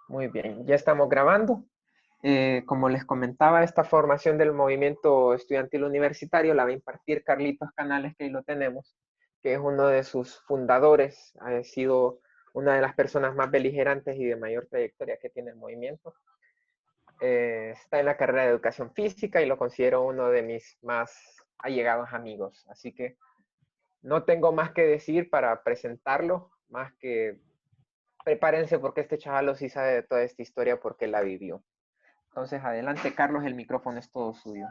Muy bien, ya estamos grabando. Como les comentaba, esta formación del movimiento estudiantil universitario la va a impartir Carlitos Canales, que ahí lo tenemos, que es uno de sus fundadores, ha sido una de las personas más beligerantes y de mayor trayectoria que tiene el movimiento. Está en la carrera de educación física y lo considero uno de mis más allegados amigos. Así que no tengo más que decir para presentarlo, más que prepárense porque este chaval sí sabe de toda esta historia porque la vivió. Entonces, adelante, Carlos, el micrófono es todo suyo.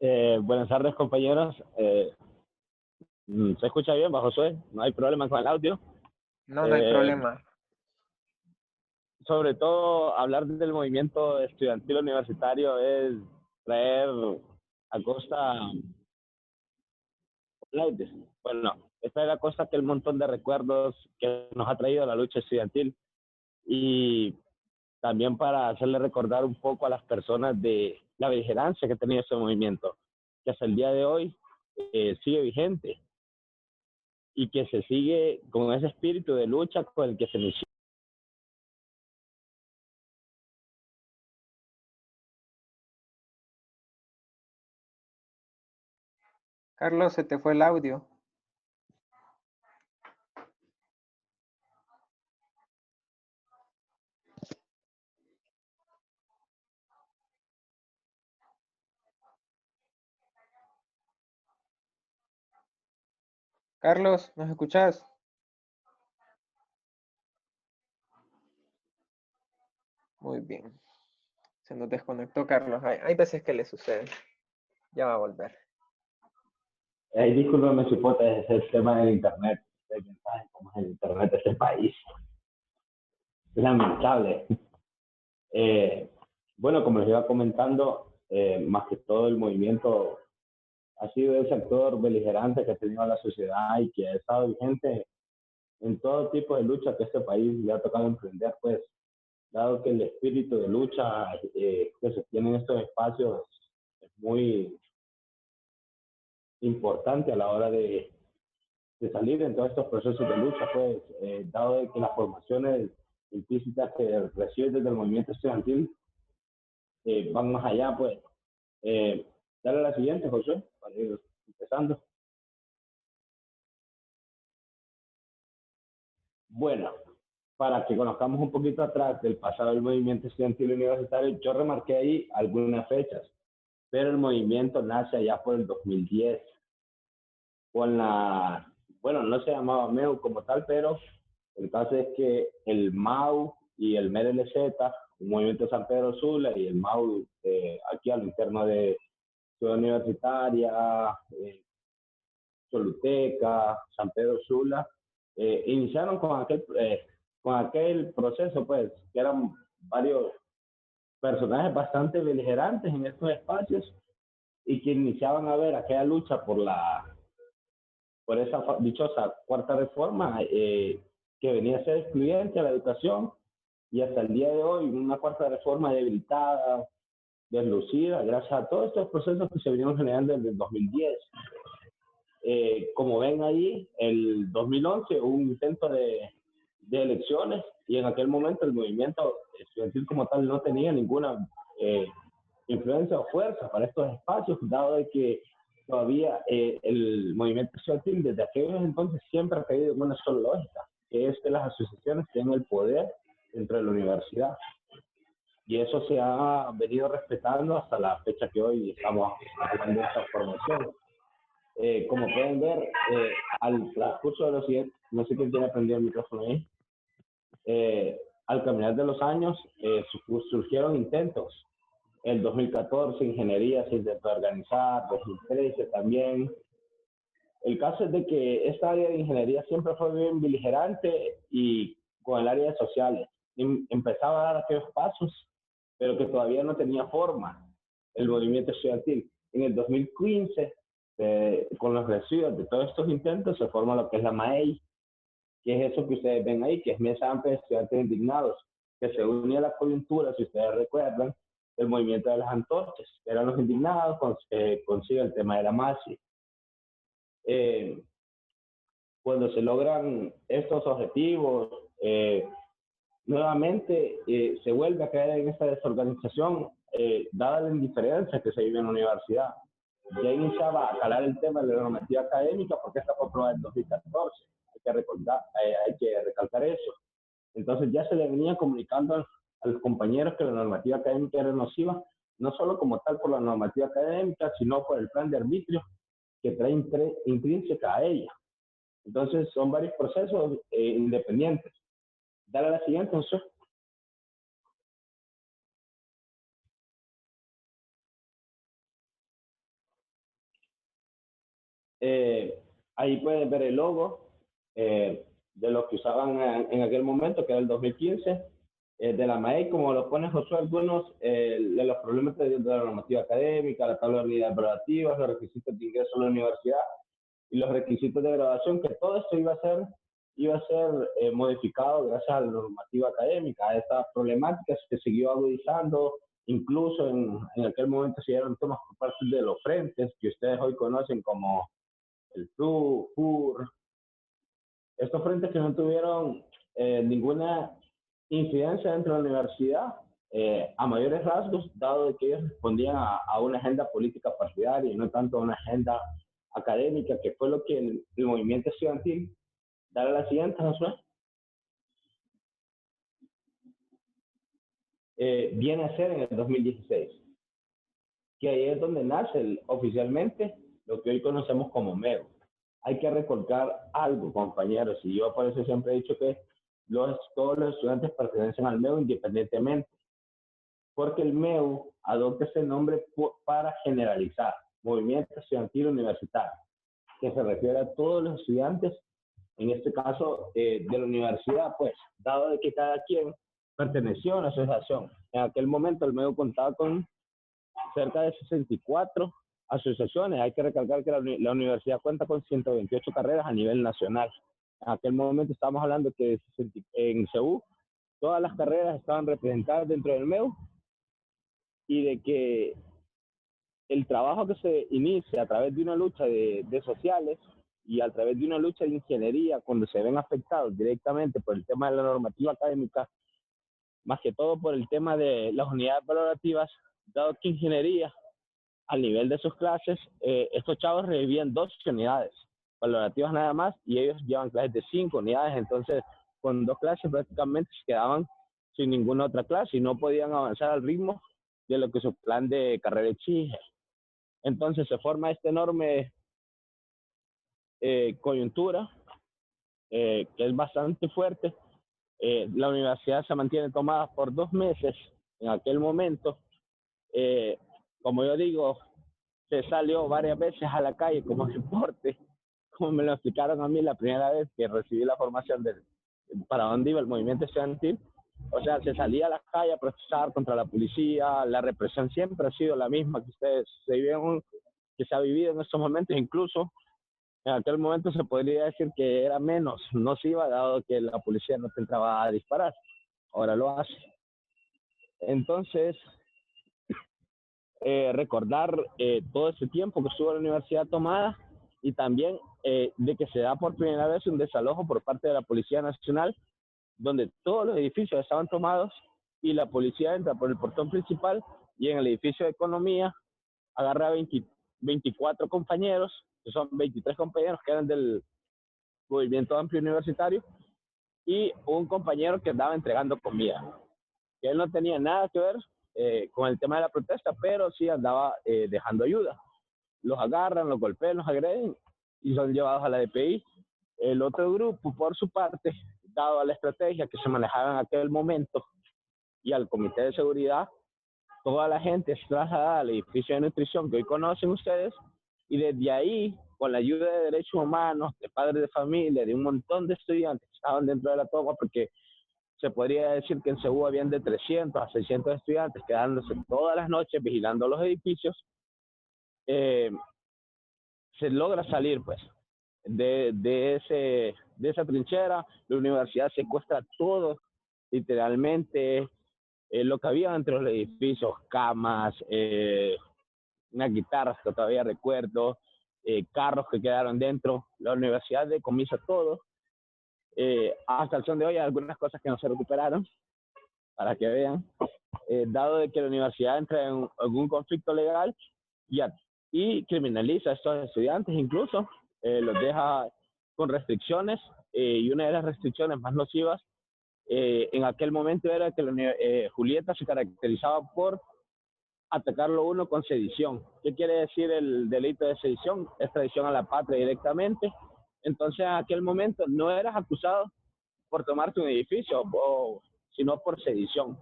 Buenas tardes, compañeros. ¿Se escucha bien, bajo Josué? ¿No hay problema con el audio? No, no hay Eh, problema. Sobre todo, hablar del movimiento estudiantil universitario es traer a costa, bueno, es traer a costa aquel montón de recuerdos que nos ha traído la lucha estudiantil y también para hacerle recordar un poco a las personas de la vigilancia que ha tenido ese movimiento, que hasta el día de hoy sigue vigente y que se sigue con ese espíritu de lucha con el que se inició. Carlos, se te fue el audio. Carlos, ¿nos escuchás? Muy bien. Se nos desconectó Carlos. Hay veces que le sucede. Ya va a volver. Discúlpeme su hipótesis, es el tema del Internet. Ustedes bien saben cómo es el Internet de este país. Es lamentable. Eh, bueno, como les iba comentando, más que todo el movimiento ha sido ese actor beligerante que ha tenido la sociedad y que ha estado vigente en todo tipo de lucha que este país le ha tocado emprender, pues, dado que el espíritu de lucha que se tiene en estos espacios es muy importante a la hora de salir en todos estos procesos de lucha, pues, dado de que las formaciones implícitas que reciben desde el movimiento estudiantil van más allá, pues. Dale a la siguiente, José, para ir empezando. Bueno, para que conozcamos un poquito atrás del pasado del movimiento estudiantil universitario, yo remarqué ahí algunas fechas, pero el movimiento nace allá por el 2010, con la, bueno, no se llamaba MEU como tal, pero el caso es que el MAU y el MEDLZ, un movimiento de San Pedro Sula, y el MAU aquí al interno de Ciudad Universitaria, Choluteca, San Pedro Sula, iniciaron con aquel proceso, pues, que eran varios personajes bastante beligerantes en estos espacios y que iniciaban a ver aquella lucha por esa dichosa cuarta reforma que venía a ser excluyente a la educación y hasta el día de hoy una cuarta reforma debilitada, deslucida, gracias a todos estos procesos que se vinieron generando desde el 2010. Como ven ahí, el 2011 hubo un intento de elecciones y en aquel momento el movimiento estudiantil como tal no tenía ninguna influencia o fuerza para estos espacios, dado de que todavía el movimiento estudiantil desde aquellos entonces siempre ha caído en una sola lógica, que es que las asociaciones tienen el poder dentro de la universidad. Y eso se ha venido respetando hasta la fecha que hoy estamos hablando de esta formación. Como pueden ver, al transcurso de los siguientes, no sé quién tiene prendido el micrófono ahí, al caminar de los años surgieron intentos. El 2014 ingeniería se intentó organizar, 2013 también. El caso es de que esta área de ingeniería siempre fue bien beligerante y con el área de sociales. Empezaba a dar aquellos pasos, pero que todavía no tenía forma el movimiento estudiantil. En el 2015, con los residuos de todos estos intentos, se forma lo que es la MAEI, que es eso que ustedes ven ahí, que es Mesa Amplia de Estudiantes Indignados, que se unía a la coyuntura, si ustedes recuerdan, el movimiento de las antorchas, que eran los indignados, consigue el tema de la MASI. Cuando se logran estos objetivos, nuevamente se vuelve a caer en esta desorganización, dada la indiferencia que se vive en la universidad. Ya iniciaba a calar el tema de la normativa académica porque esta fue aprobada en 2014. Hay que recalcar eso. Entonces ya se le venía comunicando a los compañeros que la normativa académica era nociva, no solo como tal por la normativa académica, sino por el plan de arbitrio que trae intrínseca a ella. Entonces son varios procesos independientes. Dale a la siguiente, José. Ahí pueden ver el logo de lo que usaban en aquel momento, que era el 2015, de la MAEC, como lo pone Josué, algunos de los problemas de la normativa académica, la tabla de unidades evaluativas, los requisitos de ingreso a la universidad y los requisitos de graduación, que todo esto iba a ser modificado gracias a la normativa académica. A estas problemáticas se siguió agudizando, incluso en aquel momento se dieron tomas por parte de los frentes que ustedes hoy conocen como el FUR, estos frentes que no tuvieron ninguna incidencia dentro de la universidad, a mayores rasgos, dado que ellos respondían a una agenda política partidaria y no tanto a una agenda académica, que fue lo que el movimiento estudiantil, dale a la siguiente, Josué, viene a ser en el 2016, que ahí es donde nace oficialmente lo que hoy conocemos como MEU. Hay que recordar algo, compañeros, y yo por eso siempre he dicho que todos los estudiantes pertenecen al MEU independientemente, porque el MEU adopta ese nombre para generalizar, Movimiento Estudiantil Universitario, que se refiere a todos los estudiantes, en este caso de la universidad, pues, dado de que cada quien perteneció a una asociación. En aquel momento el MEU contaba con cerca de 64 asociaciones. Hay que recalcar que la universidad cuenta con 128 carreras a nivel nacional. En aquel momento estamos hablando que en CEU todas las carreras estaban representadas dentro del MEU y de que el trabajo que se inicia a través de una lucha de sociales y a través de una lucha de ingeniería, cuando se ven afectados directamente por el tema de la normativa académica, más que todo por el tema de las unidades valorativas, dado que ingeniería, al nivel de sus clases, estos chavos revivían 2 unidades valorativas nada más y ellos llevan clases de 5 unidades, entonces con 2 clases prácticamente se quedaban sin ninguna otra clase y no podían avanzar al ritmo de lo que su plan de carrera exige. Entonces se forma esta enorme coyuntura que es bastante fuerte. La universidad se mantiene tomada por 2 meses en aquel momento. Como yo digo, se salió varias veces a la calle como deporte, como me lo explicaron a mí la primera vez que recibí la formación para dónde iba el movimiento estudiantil. O sea, se salía a la calle a protestar contra la policía. La represión siempre ha sido la misma que que se ha vivido en estos momentos. Incluso en aquel momento se podría decir que era menos nociva, dado que la policía no te entraba a disparar. Ahora lo hace. Entonces, recordar todo ese tiempo que estuvo la universidad tomada y también de que se da por primera vez un desalojo por parte de la Policía Nacional, donde todos los edificios estaban tomados y la policía entra por el portón principal y en el edificio de Economía agarra 24 compañeros, que son 23 compañeros que eran del Movimiento Amplio Universitario, y un compañero que andaba entregando comida, que él no tenía nada que ver con el tema de la protesta, pero sí andaba dejando ayuda. Los agarran, los golpean, los agreden y son llevados a la DPI. El otro grupo, por su parte, dado a la estrategia que se manejaba en aquel momento y al comité de seguridad, toda la gente es trasladada al edificio de nutrición que hoy conocen ustedes y desde ahí, con la ayuda de derechos humanos, de padres de familia, de un montón de estudiantes que estaban dentro de la toma, porque se podría decir que en CEU habían de 300 a 600 estudiantes quedándose todas las noches vigilando los edificios, se logra salir pues de esa trinchera. La universidad secuestra todo, literalmente, lo que había entre los edificios, camas, unas guitarras que todavía recuerdo, carros que quedaron dentro. La universidad decomisa todo. Hasta el son de hoy hay algunas cosas que no se recuperaron, para que vean, dado de que la universidad entra en algún conflicto legal y criminaliza a estos estudiantes, incluso los deja con restricciones, y una de las restricciones más nocivas en aquel momento era que Julieta se caracterizaba por atacarlo uno con sedición. ¿Qué quiere decir el delito de sedición? Es traición a la patria directamente. Entonces, en aquel momento no eras acusado por tomarte un edificio, sino por sedición.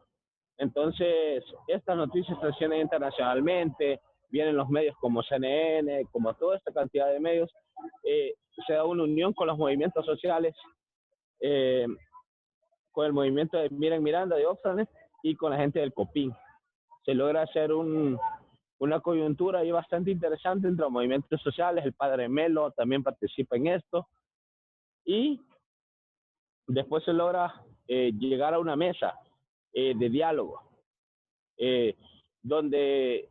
Entonces, estas noticias trascienden internacionalmente, vienen los medios como CNN, como toda esta cantidad de medios, se da una unión con los movimientos sociales, eh, con el movimiento de Miren Miranda de Oxford y con la gente del COPIN. Se logra hacer una coyuntura ahí bastante interesante entre los movimientos sociales. El padre Melo también participa en esto, y después se logra llegar a una mesa de diálogo, donde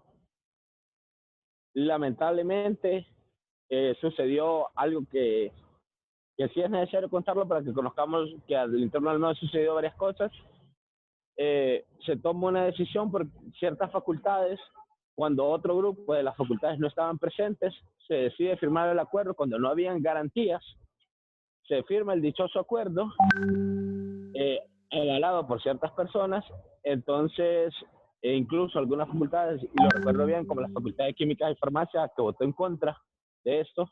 lamentablemente sucedió algo que sí es necesario contarlo para que conozcamos que al interno del medio sucedió varias cosas. Se toma una decisión por ciertas facultades. Cuando otro grupo de las facultades no estaban presentes, se decide firmar el acuerdo cuando no habían garantías. Se firma el dichoso acuerdo, avalado por ciertas personas. Entonces, incluso algunas facultades, y lo recuerdo bien, como la Facultad de Química y Farmacia, que votó en contra de esto,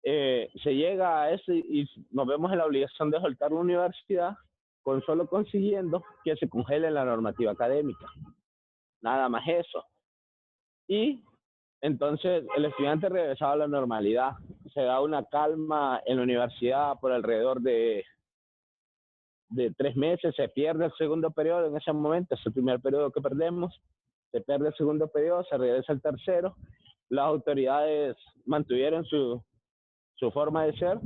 se llega a eso y nos vemos en la obligación de soltar la universidad con solo consiguiendo que se congele la normativa académica. Nada más eso. Y entonces el estudiante regresaba a la normalidad. Se da una calma en la universidad por alrededor de 3 meses. Se pierde el segundo periodo en ese momento, es el primer periodo que perdemos. Se pierde el segundo periodo, se regresa el tercero. Las autoridades mantuvieron su forma de ser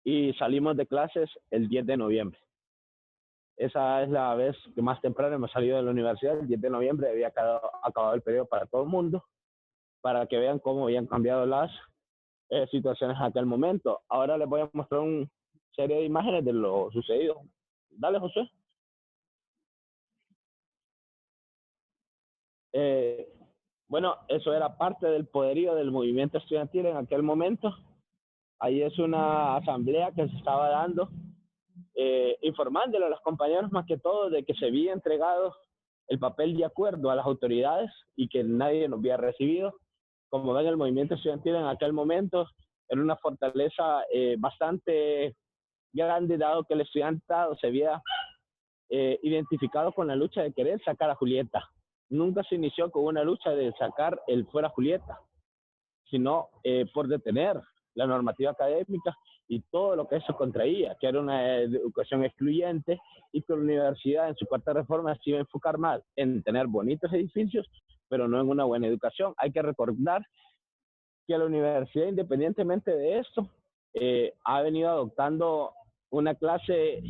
y salimos de clases el 10 de noviembre. Esa es la vez que más temprano hemos salido de la universidad. El 10 de noviembre había acabado el periodo para todo el mundo, para que vean cómo habían cambiado las situaciones en aquel momento. Ahora les voy a mostrar una serie de imágenes de lo sucedido. Dale, José. Bueno, eso era parte del poderío del movimiento estudiantil en aquel momento. Ahí es una asamblea que se estaba dando, informándole a los compañeros más que todo de que se había entregado el papel de acuerdo a las autoridades y que nadie nos había recibido. Como ven, el movimiento estudiantil en aquel momento era una fortaleza bastante grande, dado que el estudiantado se había identificado con la lucha de querer sacar a Julieta. Nunca se inició con una lucha de sacar el fuera Julieta, sino por detener la normativa académica y todo lo que eso contraía, que era una educación excluyente, y que la universidad en su cuarta reforma se iba a enfocar más en tener bonitos edificios, pero no en una buena educación. Hay que recordar que la universidad, independientemente de esto, ha venido adoptando una clase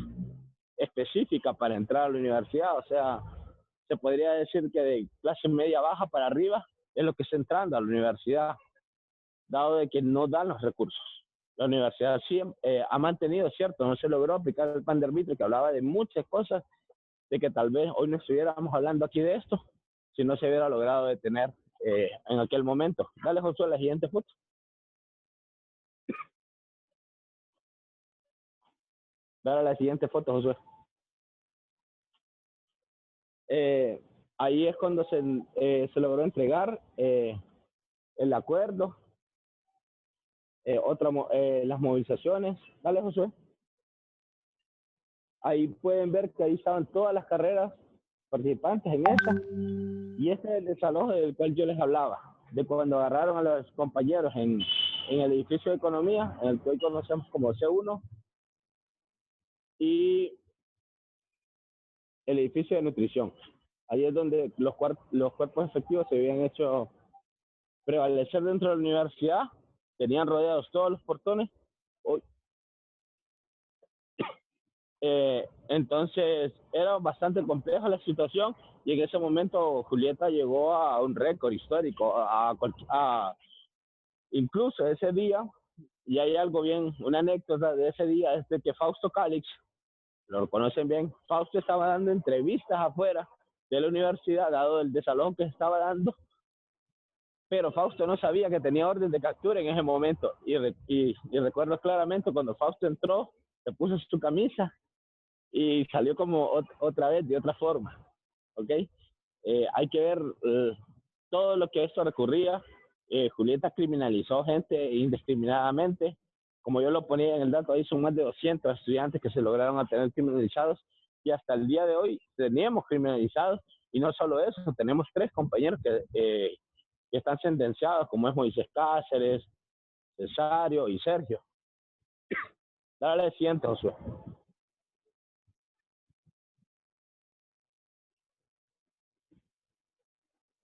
específica para entrar a la universidad. O sea, se podría decir que de clase media baja para arriba es lo que está entrando a la universidad, dado de que no dan los recursos. La universidad sí ha mantenido, cierto, no se logró aplicar el plan de arbitrio, que hablaba de muchas cosas, de que tal vez hoy no estuviéramos hablando aquí de esto, si no se hubiera logrado detener en aquel momento. Dale, Josué, la siguiente foto. Dale la siguiente foto, Josué. Ahí es cuando se logró entregar el acuerdo. Las movilizaciones. Dale, Josué. Ahí pueden ver que ahí estaban todas las carreras participantes en esa. Y este es el desalojo del cual yo les hablaba, de cuando agarraron a los compañeros en el edificio de economía, en el que hoy conocemos como C1, y el edificio de nutrición. Ahí es donde los cuerpos efectivos se habían hecho prevalecer dentro de la universidad. Tenían rodeados todos los portones. Entonces era bastante compleja la situación, y en ese momento Julieta llegó a un récord histórico. Incluso ese día Y hay algo bien, una anécdota de ese día es de que Fausto Cálix, lo conocen bien, Fausto estaba dando entrevistas afuera de la universidad, dado el desalojo que estaba dando, pero Fausto no sabía que tenía orden de captura en ese momento. Y recuerdo claramente cuando Fausto entró, se puso su camisa y salió como otra vez de otra forma, ¿ok? Hay que ver todo lo que esto recurría. Julieta criminalizó gente indiscriminadamente. Como yo lo ponía en el dato, ahí son más de 200 estudiantes que se lograron a tener criminalizados y hasta el día de hoy teníamos criminalizados. Y no solo eso, tenemos 3 compañeros que están sentenciados, como es Moisés Cáceres, Cesario y Sergio. Dale siguiente, Josué.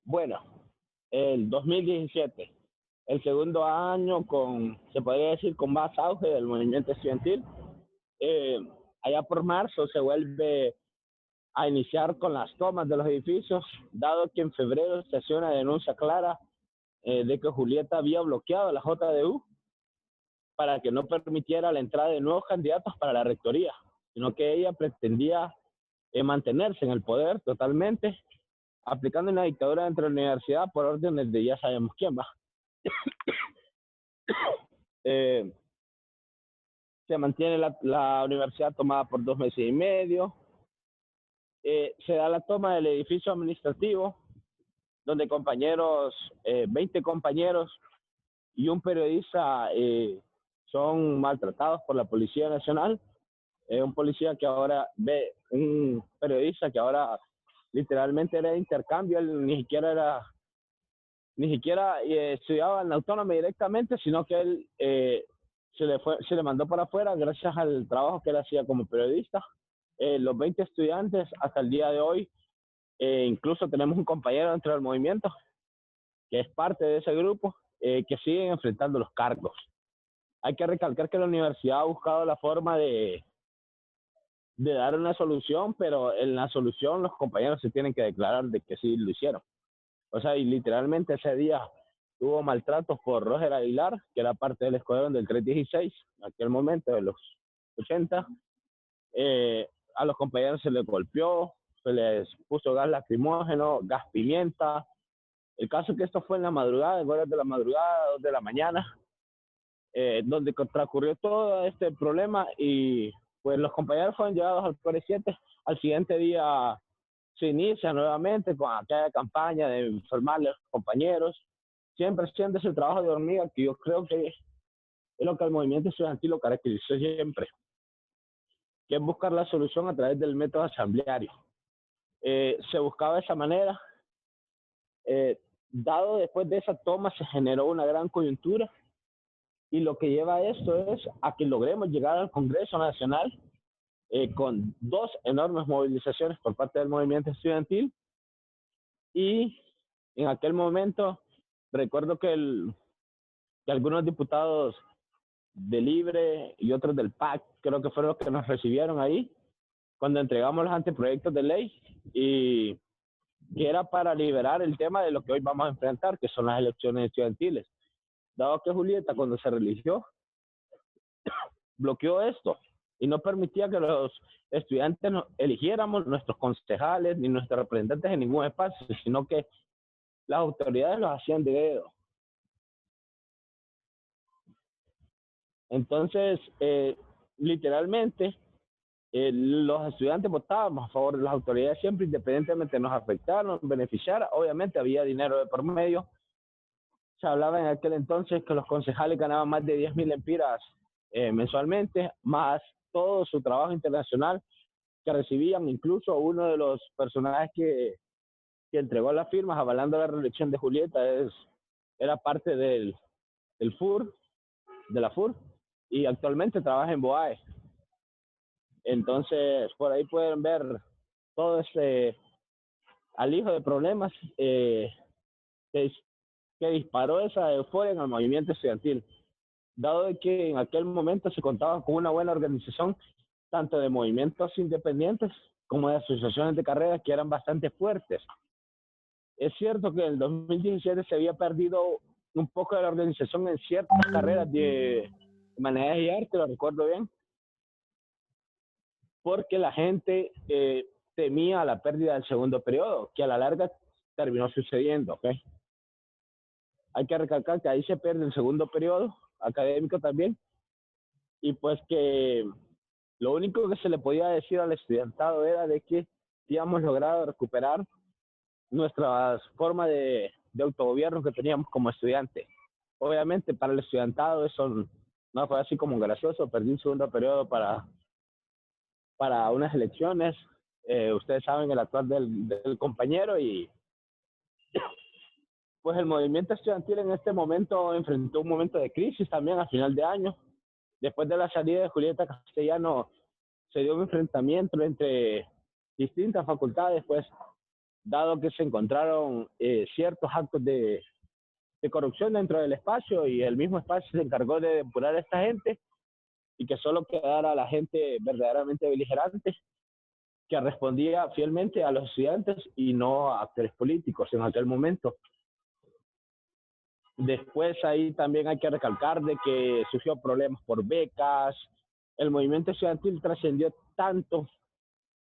Bueno, el 2017, el segundo año se podría decir, con más auge del movimiento estudiantil. Allá por marzo se vuelve a iniciar con las tomas de los edificios, dado que en febrero se hacía una denuncia clara de que Julieta había bloqueado la JDU para que no permitiera la entrada de nuevos candidatos para la rectoría, sino que ella pretendía mantenerse en el poder totalmente, aplicando una dictadura dentro de la universidad por órdenes de ya sabemos quién va. Se mantiene la universidad tomada por 2 meses y medio. Se da la toma del edificio administrativo, donde 20 compañeros y un periodista son maltratados por la Policía Nacional. Un periodista que ahora literalmente era de intercambio, él ni siquiera estudiaba en la Autónoma directamente, sino que él se le mandó para afuera gracias al trabajo que él hacía como periodista. Los 20 estudiantes hasta el día de hoy, incluso tenemos un compañero dentro del movimiento que es parte de ese grupo, que siguen enfrentando los cargos. Hay que recalcar que la universidad ha buscado la forma de dar una solución, pero en la solución los compañeros se tienen que declarar de que sí lo hicieron. O sea, y literalmente ese día hubo maltratos por Roger Aguilar, que era parte del escuadrón del 316, en aquel momento de los 80. A los compañeros se les golpeó, se les puso gas lacrimógeno, gas pimienta. El caso es que esto fue en la madrugada, en horas de la madrugada, 2 de la mañana, donde transcurrió todo este problema y pues los compañeros fueron llevados al Core 7. Al siguiente día se inicia nuevamente con aquella campaña de informarle a los compañeros, siempre haciendo ese trabajo de hormiga que yo creo que es lo que el movimiento estudiantil lo caracterizó siempre, que es buscar la solución a través del método asambleario. Se buscaba de esa manera. Dado después de esa toma se generó una gran coyuntura y lo que lleva a esto es a que logremos llegar al Congreso Nacional con 2 enormes movilizaciones por parte del movimiento estudiantil. Y en aquel momento recuerdo que algunos diputados de Libre y otros del PAC creo que fueron los que nos recibieron ahí cuando entregamos los anteproyectos de ley, y que era para liberar el tema de lo que hoy vamos a enfrentar, que son las elecciones estudiantiles. Dado que Julieta, cuando se religió, bloqueó esto y no permitía que los estudiantes eligiéramos nuestros concejales ni nuestros representantes en ningún espacio, sino que las autoridades los hacían de dedo. Entonces, literalmente, los estudiantes votábamos a favor de las autoridades siempre, independientemente nos afectara, nos beneficiara. Obviamente había dinero de por medio. Se hablaba en aquel entonces que los concejales ganaban más de 10.000 lempiras mensualmente, más todo su trabajo internacional que recibían. Incluso uno de los personajes que entregó las firmas avalando la reelección de Julieta era parte del FUR, de la FUR, y actualmente trabaja en BOAE. Entonces, por ahí pueden ver todo ese alijo de problemas que disparó esa euforia en el movimiento estudiantil, dado de que en aquel momento se contaba con una buena organización, tanto de movimientos independientes como de asociaciones de carreras que eran bastante fuertes. Es cierto que en el 2017 se había perdido un poco de la organización en ciertas carreras Humanidades y Arte, lo recuerdo bien, porque la gente temía la pérdida del segundo periodo, que a la larga terminó sucediendo, ¿ok? Hay que recalcar que ahí se pierde el segundo periodo académico también, y pues que lo único que se le podía decir al estudiantado era de que habíamos logrado recuperar nuestra forma de autogobierno que teníamos como estudiantes. Obviamente para el estudiantado eso no fue así como gracioso, perdí un segundo periodo para unas elecciones, ustedes saben el actual del compañero, y pues el movimiento estudiantil en este momento enfrentó un momento de crisis también a final de año. Después de la salida de Julieta Castellano se dio un enfrentamiento entre distintas facultades, pues dado que se encontraron ciertos actos de corrupción dentro del espacio, y el mismo espacio se encargó de depurar a esta gente y que solo quedara la gente verdaderamente beligerante que respondía fielmente a los estudiantes y no a actores políticos en aquel momento. Después ahí también hay que recalcar de que surgió problemas por becas, el movimiento estudiantil trascendió tanto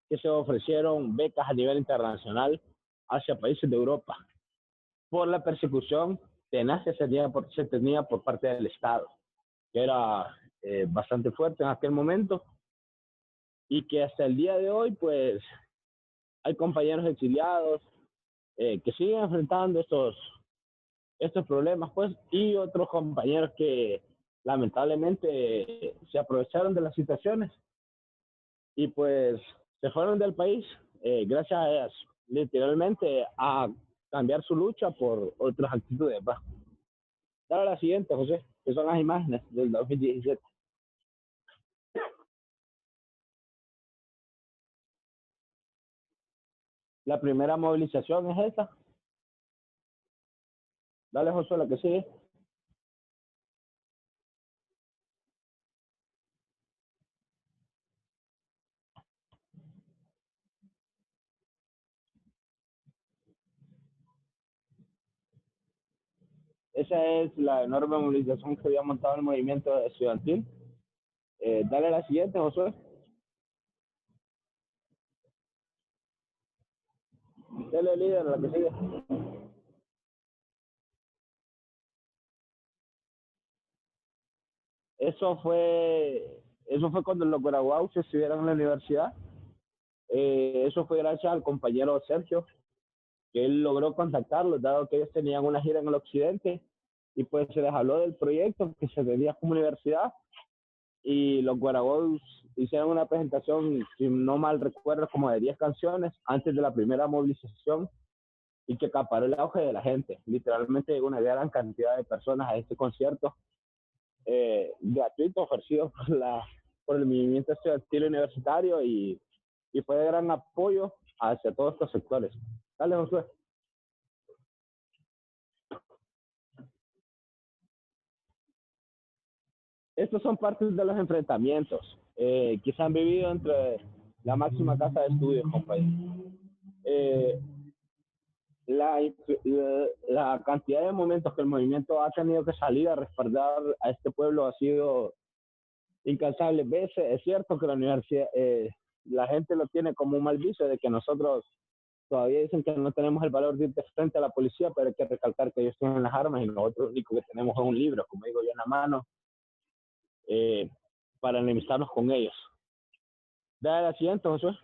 que se ofrecieron becas a nivel internacional hacia países de Europa por la persecución tenaz que se tenía por parte del Estado, que era bastante fuerte en aquel momento, y que hasta el día de hoy pues hay compañeros exiliados que siguen enfrentando estos problemas, pues, y otros compañeros que lamentablemente se aprovecharon de las situaciones y pues se fueron del país gracias literalmente a cambiar su lucha por otras actitudes. Va. Dale la siguiente, José, que son las imágenes del 2017. La primera movilización es esta. Dale, José, la que sigue. Esa es la enorme movilización que había montado el movimiento estudiantil. Dale la siguiente, Josué. Dale, líder, la que sigue. Eso fue, eso fue cuando los Guaraguaus estuvieron en la universidad. Eso fue gracias al compañero Sergio, que él logró contactarlos, dado que ellos tenían una gira en el occidente, y pues se les habló del proyecto que se tenía como universidad, y los Guaraguaus hicieron una presentación, si no mal recuerdo, como de 10 canciones antes de la primera movilización, y que acaparó el auge de la gente. Literalmente una gran cantidad de personas a este concierto gratuito ofrecido por el movimiento estudiantil universitario, y fue de gran apoyo hacia todos estos sectores. Dale, Josué. Estos son partes de los enfrentamientos que se han vivido entre la máxima casa de estudios, compañero. Eh, la, la cantidad de momentos que el movimiento ha tenido que salir a respaldar a este pueblo ha sido incansables veces. Es cierto que la universidad, la gente lo tiene como un mal vicio de que nosotros todavía dicen que no tenemos el valor de ir de frente a la policía, pero hay que recalcar que ellos tienen las armas y nosotros lo único que tenemos es un libro, como digo yo, en la mano, eh, para enemistarnos con ellos. Dale la siguiente, Josué.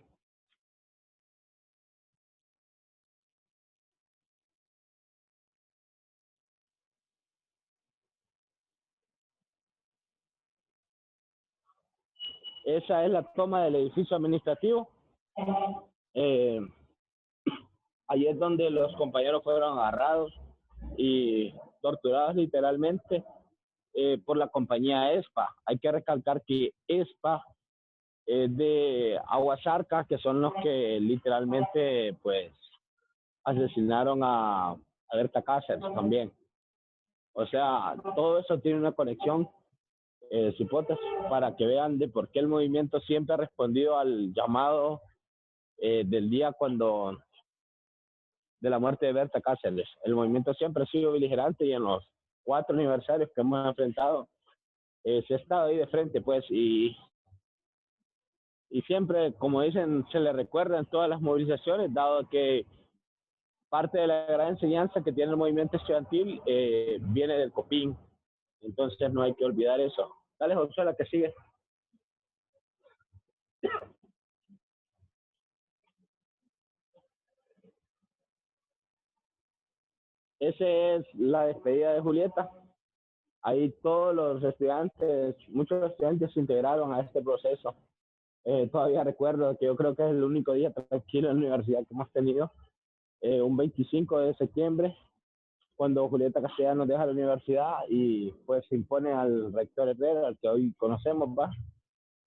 Esa es la toma del edificio administrativo. Eh, Allí es donde los compañeros fueron agarrados y torturados literalmente por la compañía ESPA. Hay que recalcar que ESPA es de Aguasarca, que son los que literalmente pues asesinaron a Berta Cáceres también. O sea, todo eso tiene una conexión, cipotes, para que vean de por qué el movimiento siempre ha respondido al llamado del día cuando de la muerte de Berta Cáceres. El movimiento siempre ha sido beligerante, y en los 4 aniversarios que hemos enfrentado se ha estado ahí de frente, pues, y siempre, como dicen, se le recuerda en todas las movilizaciones, dado que parte de la gran enseñanza que tiene el movimiento estudiantil viene del COPIN, entonces no hay que olvidar eso. Dale, José, la que sigue. Esa es la despedida de Julieta. Ahí todos los estudiantes, muchos estudiantes se integraron a este proceso. Todavía recuerdo que yo creo que es el único día tranquilo en la universidad que hemos tenido, un 25 de septiembre, cuando Julieta Castellanos deja la universidad y pues se impone al rector Herrera, al que hoy conocemos, ¿va?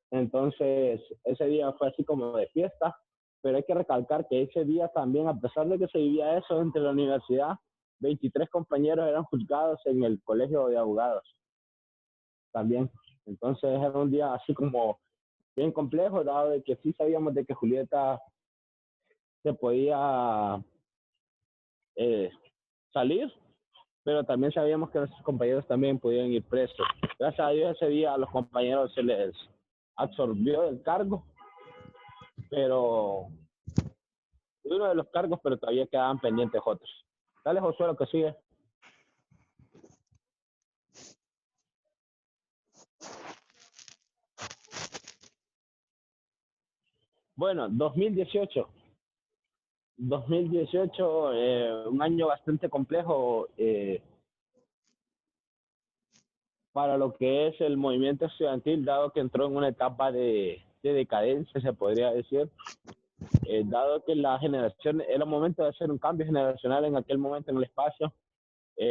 Entonces, ese día fue así como de fiesta, pero hay que recalcar que ese día también, a pesar de que se vivía eso entre la universidad, 23 compañeros eran juzgados en el colegio de abogados también. Entonces, era un día así como bien complejo, dado de que sí sabíamos de que Julieta se podía eh, salir, pero también sabíamos que nuestros compañeros también podían ir presos. Gracias a Dios ese día a los compañeros se les absorbió del cargo, pero uno de los cargos, pero todavía quedaban pendientes otros. Dale, Josué, lo que sigue. Bueno, 2018. 2018, un año bastante complejo para lo que es el movimiento estudiantil, dado que entró en una etapa de decadencia, se podría decir, dado que la generación, era momento de hacer un cambio generacional en aquel momento en el espacio.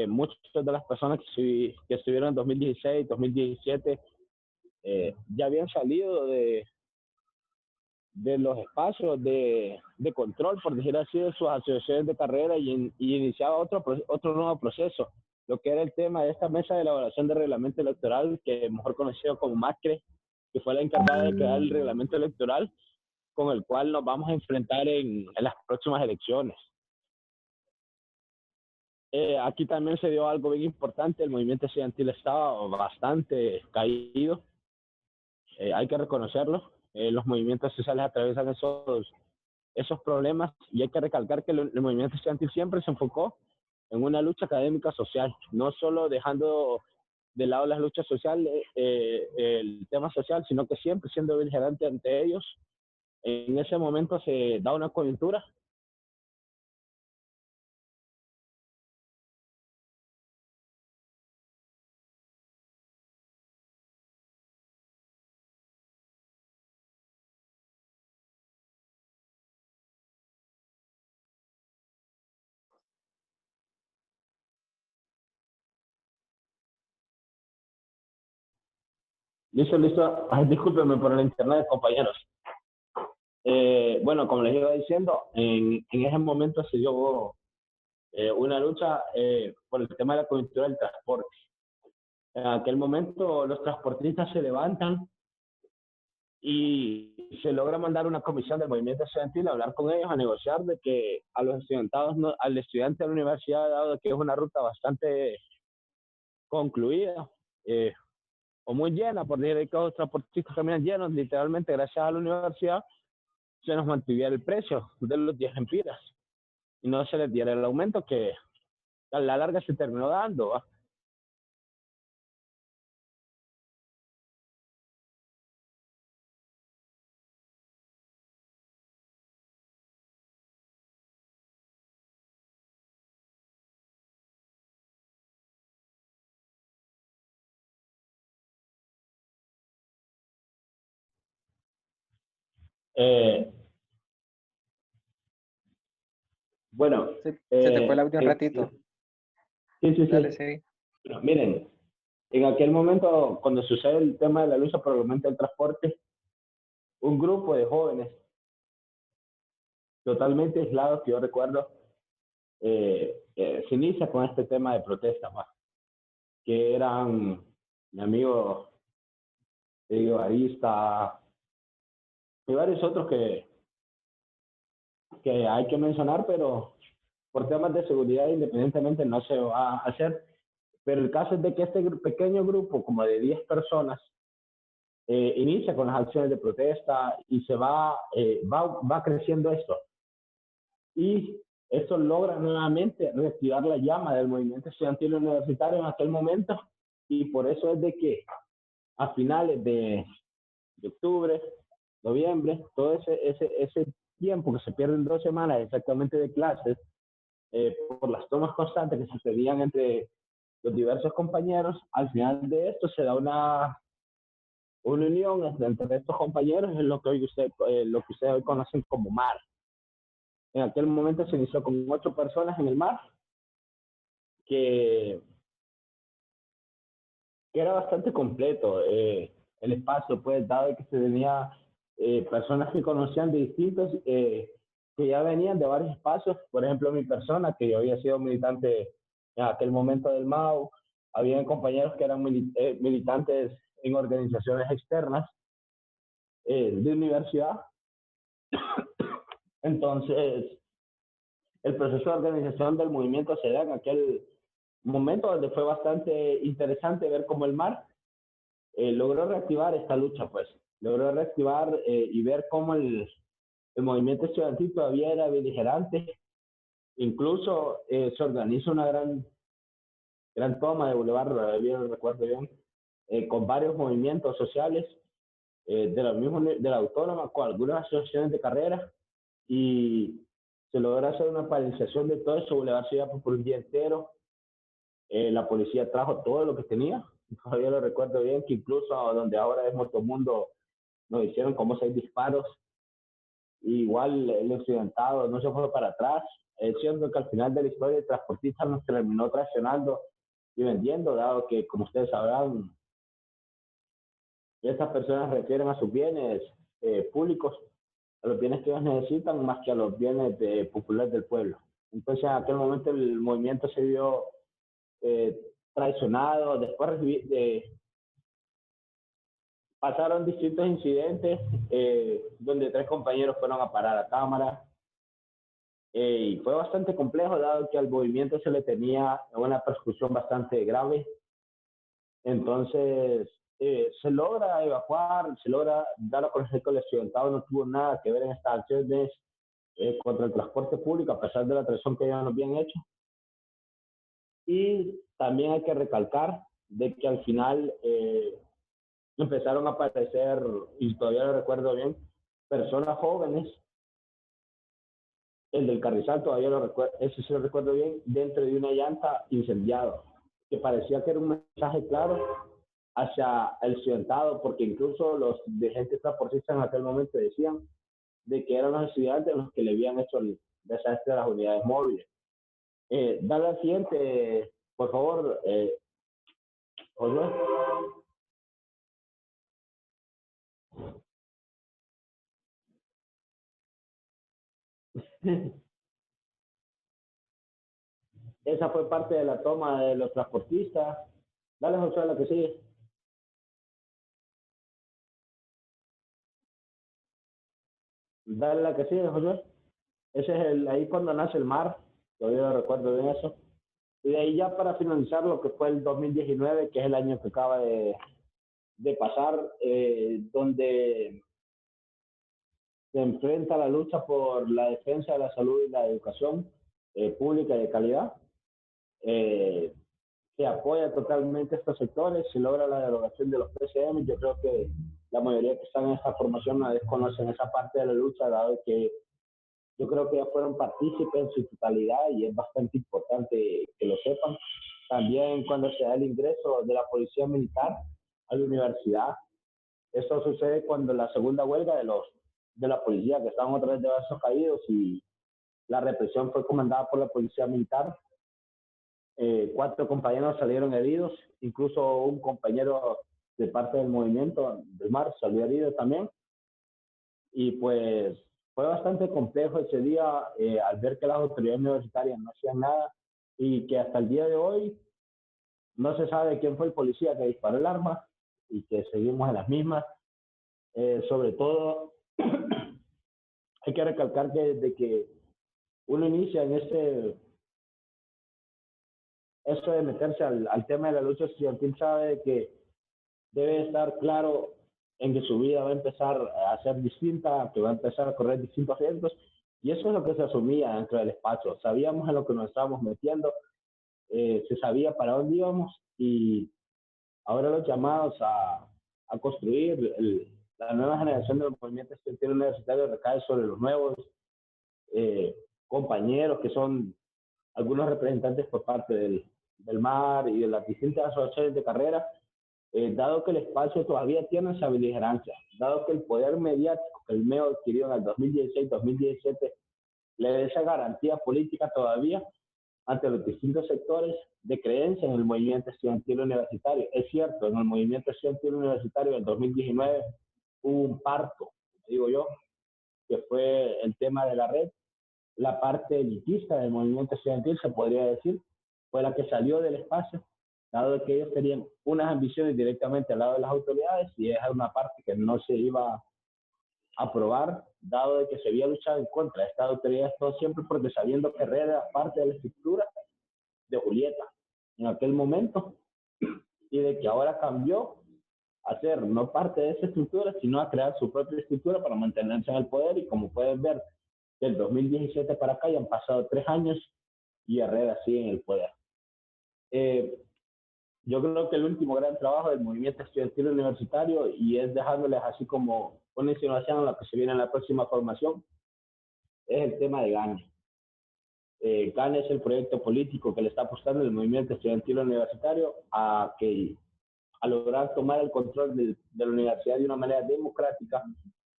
Muchas de las personas que estuvieron en 2016, 2017, ya habían salido de los espacios de control, por decir así, de sus asociaciones de carrera y iniciaba otro nuevo proceso, lo que era el tema de esta mesa de elaboración de reglamento electoral, que mejor conocido como MACRE, que fue la encargada de crear el reglamento electoral con el cual nos vamos a enfrentar en las próximas elecciones. Aquí también se dio algo bien importante, el movimiento estudiantil estaba bastante caído, hay que reconocerlo. Los movimientos sociales atraviesan esos problemas y hay que recalcar que el movimiento estudiantil siempre se enfocó en una lucha académica social, no solo dejando de lado las luchas sociales, el tema social, sino que siempre siendo beligerante ante ellos. En ese momento se da una coyuntura. Listo, listo. Ay, discúlpenme por el internet, compañeros. Bueno, como les iba diciendo, en ese momento se dio una lucha por el tema de la coyuntura del transporte. En aquel momento los transportistas se levantan y se logra mandar una comisión del movimiento estudiantil a hablar con ellos, a negociar de que a los estudiantados, no, al estudiante de la universidad, dado que es una ruta bastante concluida o muy llena, por decir que los transportistas caminan llenos, literalmente gracias a la universidad, se nos mantuviera el precio de los 10 empiras y no se les diera el aumento que a la larga se terminó dando, ¿va? Eh, bueno, Se te fue el audio un ratito. sí, sí, Dale, sí. sí. Bueno, miren, en aquel momento, cuando sucede el tema de la lucha por el aumento del transporte, un grupo de jóvenes totalmente aislados, que yo recuerdo, se inicia con este tema de protesta, ¿va? Que eran mi amigo Diego Arista y varios otros que hay que mencionar, pero por temas de seguridad independientemente no se va a hacer. Pero el caso es de que este pequeño grupo, como de 10 personas, inicia con las acciones de protesta y va creciendo esto. Y esto logra nuevamente reactivar la llama del movimiento estudiantil universitario en aquel momento, y por eso es de que a finales de octubre, noviembre, todo ese tiempo que se pierden 2 semanas exactamente de clases, por las tomas constantes que se pedían entre los diversos compañeros, al final de esto se da una unión entre estos compañeros, es lo que lo que ustedes hoy conocen como MAR. En aquel momento se inició con 8 personas en el MAR, que era bastante completo el espacio, pues, dado que se tenía personas que conocían de distintos, que ya venían de varios espacios. Por ejemplo, mi persona, que yo había sido militante en aquel momento del MAU, habían compañeros que eran militantes en organizaciones externas de universidad. Entonces, el proceso de organización del movimiento se da en aquel momento donde fue bastante interesante ver cómo el MAR logró reactivar esta lucha, pues. Logró reactivar y ver cómo el movimiento estudiantil todavía era beligerante. Incluso se organiza una gran toma de Boulevard, bien recuerdo bien, con varios movimientos sociales de la autónoma, con algunas asociaciones de carrera, y se logra hacer una paralización de todo eso. Boulevard se iba por un día entero. La policía trajo todo lo que tenía. Todavía lo recuerdo bien, que incluso donde ahora es Motomundo nos hicieron como 6 disparos. Y igual el estudiantado no se fue para atrás. Es cierto que al final de la historia el transportista nos terminó traicionando y vendiendo, dado que, como ustedes sabrán, estas personas refieren a sus bienes públicos, a los bienes que ellos necesitan, más que a los bienes populares del pueblo. Entonces, en aquel momento el movimiento se vio traicionado. Después pasaron distintos incidentes donde 3 compañeros fueron a parar a cámara, y fue bastante complejo, dado que al movimiento se le tenía una persecución bastante grave. Entonces, se logra evacuar, se logra dar a conocer que el estudiantado no tuvo nada que ver en estas acciones contra el transporte público, a pesar de la traición que ellos nos habían hecho. Y también hay que recalcar de que al final empezaron a aparecer, y todavía lo recuerdo bien, personas jóvenes. El del Carrizal todavía lo recuerdo, ese sí lo recuerdo bien, dentro de una llanta incendiada, que parecía que era un mensaje claro hacia el estudiantado, porque incluso los dirigentes transportistas en aquel momento decían de que eran los estudiantes los que le habían hecho el desastre a las unidades móviles. Dale al siguiente, por favor, José. Esa fue parte de la toma de los transportistas. Dale, José, a la que sigue. Dale la que sigue, José. Ese es ahí cuando nace el mar. Todavía lo recuerdo bien eso. Y de ahí ya para finalizar lo que fue el 2019, que es el año que acaba de pasar, donde se enfrenta la lucha por la defensa de la salud y la educación pública y de calidad. Se apoya totalmente a estos sectores, se logra la derogación de los PCM. Yo creo que la mayoría que están en esta formación no desconocen esa parte de la lucha, dado que yo creo que ya fueron partícipes en su totalidad, y es bastante importante que lo sepan. También cuando se da el ingreso de la policía militar a la universidad, esto sucede cuando la segunda huelga de la policía, que estaban otra vez de brazos caídos, y la represión fue comandada por la policía militar. 4 compañeros salieron heridos, incluso un compañero de parte del movimiento del MAR salió herido también. Y pues fue bastante complejo ese día, al ver que las autoridades universitarias no hacían nada, y que hasta el día de hoy no se sabe quién fue el policía que disparó el arma, y que seguimos en las mismas. Sobre todo, hay que recalcar que desde que uno inicia eso de meterse al tema de la lucha estudiantil sabe de que debe estar claro en que su vida va a empezar a ser distinta, que va a empezar a correr distintos riesgos, y eso es lo que se asumía dentro del espacio. Sabíamos en lo que nos estábamos metiendo, se sabía para dónde íbamos, y ahora los llamados a construir la nueva generación de los movimientos estudiantiles universitarios recae sobre los nuevos eh, compañeros que son algunos representantes por parte del MAR y de las distintas asociaciones de carrera, dado que el espacio todavía tiene esa beligerancia, dado que el poder mediático que el MEO adquirió en el 2016-2017 le da esa garantía política todavía ante los distintos sectores de creencia en el movimiento estudiantil universitario. Es cierto, en el movimiento estudiantil universitario del 2019 hubo un parto, digo yo, que fue el tema de la red. La parte elitista del movimiento estudiantil, se podría decir, fue la que salió del espacio, dado que ellos tenían unas ambiciones directamente al lado de las autoridades, y esa es una parte que no se iba a aprobar, dado de que se había luchado en contra de estas autoridades todo siempre, porque sabiendo que Red era parte de la estructura de Julieta en aquel momento, y de que ahora cambió a ser no parte de esa estructura, sino a crear su propia estructura para mantenerse en el poder. Y como pueden ver, del 2017 para acá ya han pasado 3 años y Herrera sigue en el poder. Yo creo que el último gran trabajo del movimiento estudiantil universitario, y es dejándoles así como una insinuación a lo que se viene en la próxima formación, es el tema de GANE. GANE es el proyecto político que le está apostando el movimiento estudiantil universitario a lograr tomar el control de la universidad de una manera democrática,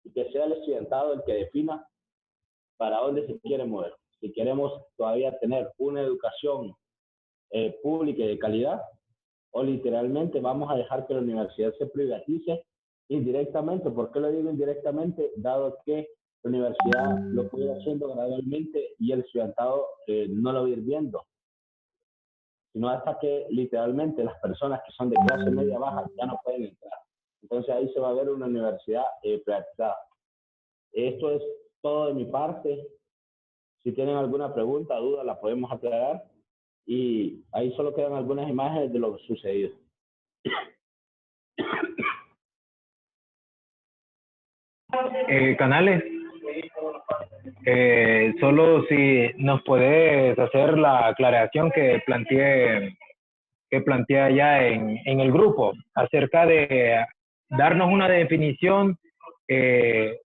y que sea el estudiantado el que defina para dónde se quiere mover. Si queremos todavía tener una educación pública y de calidad, o literalmente vamos a dejar que la universidad se privatice indirectamente. ¿Por qué lo digo indirectamente? Dado que la universidad lo puede ir haciendo gradualmente y el estudiantado no lo va a ir viendo, sino hasta que literalmente las personas que son de clase media baja ya no pueden entrar. Entonces ahí se va a ver una universidad privatizada. Esto es todo de mi parte. Si tienen alguna pregunta, duda, la podemos aclarar. Y ahí solo quedan algunas imágenes de lo sucedido. Canales, solo si nos puedes hacer la aclaración que planteé allá en el grupo acerca de darnos una definición de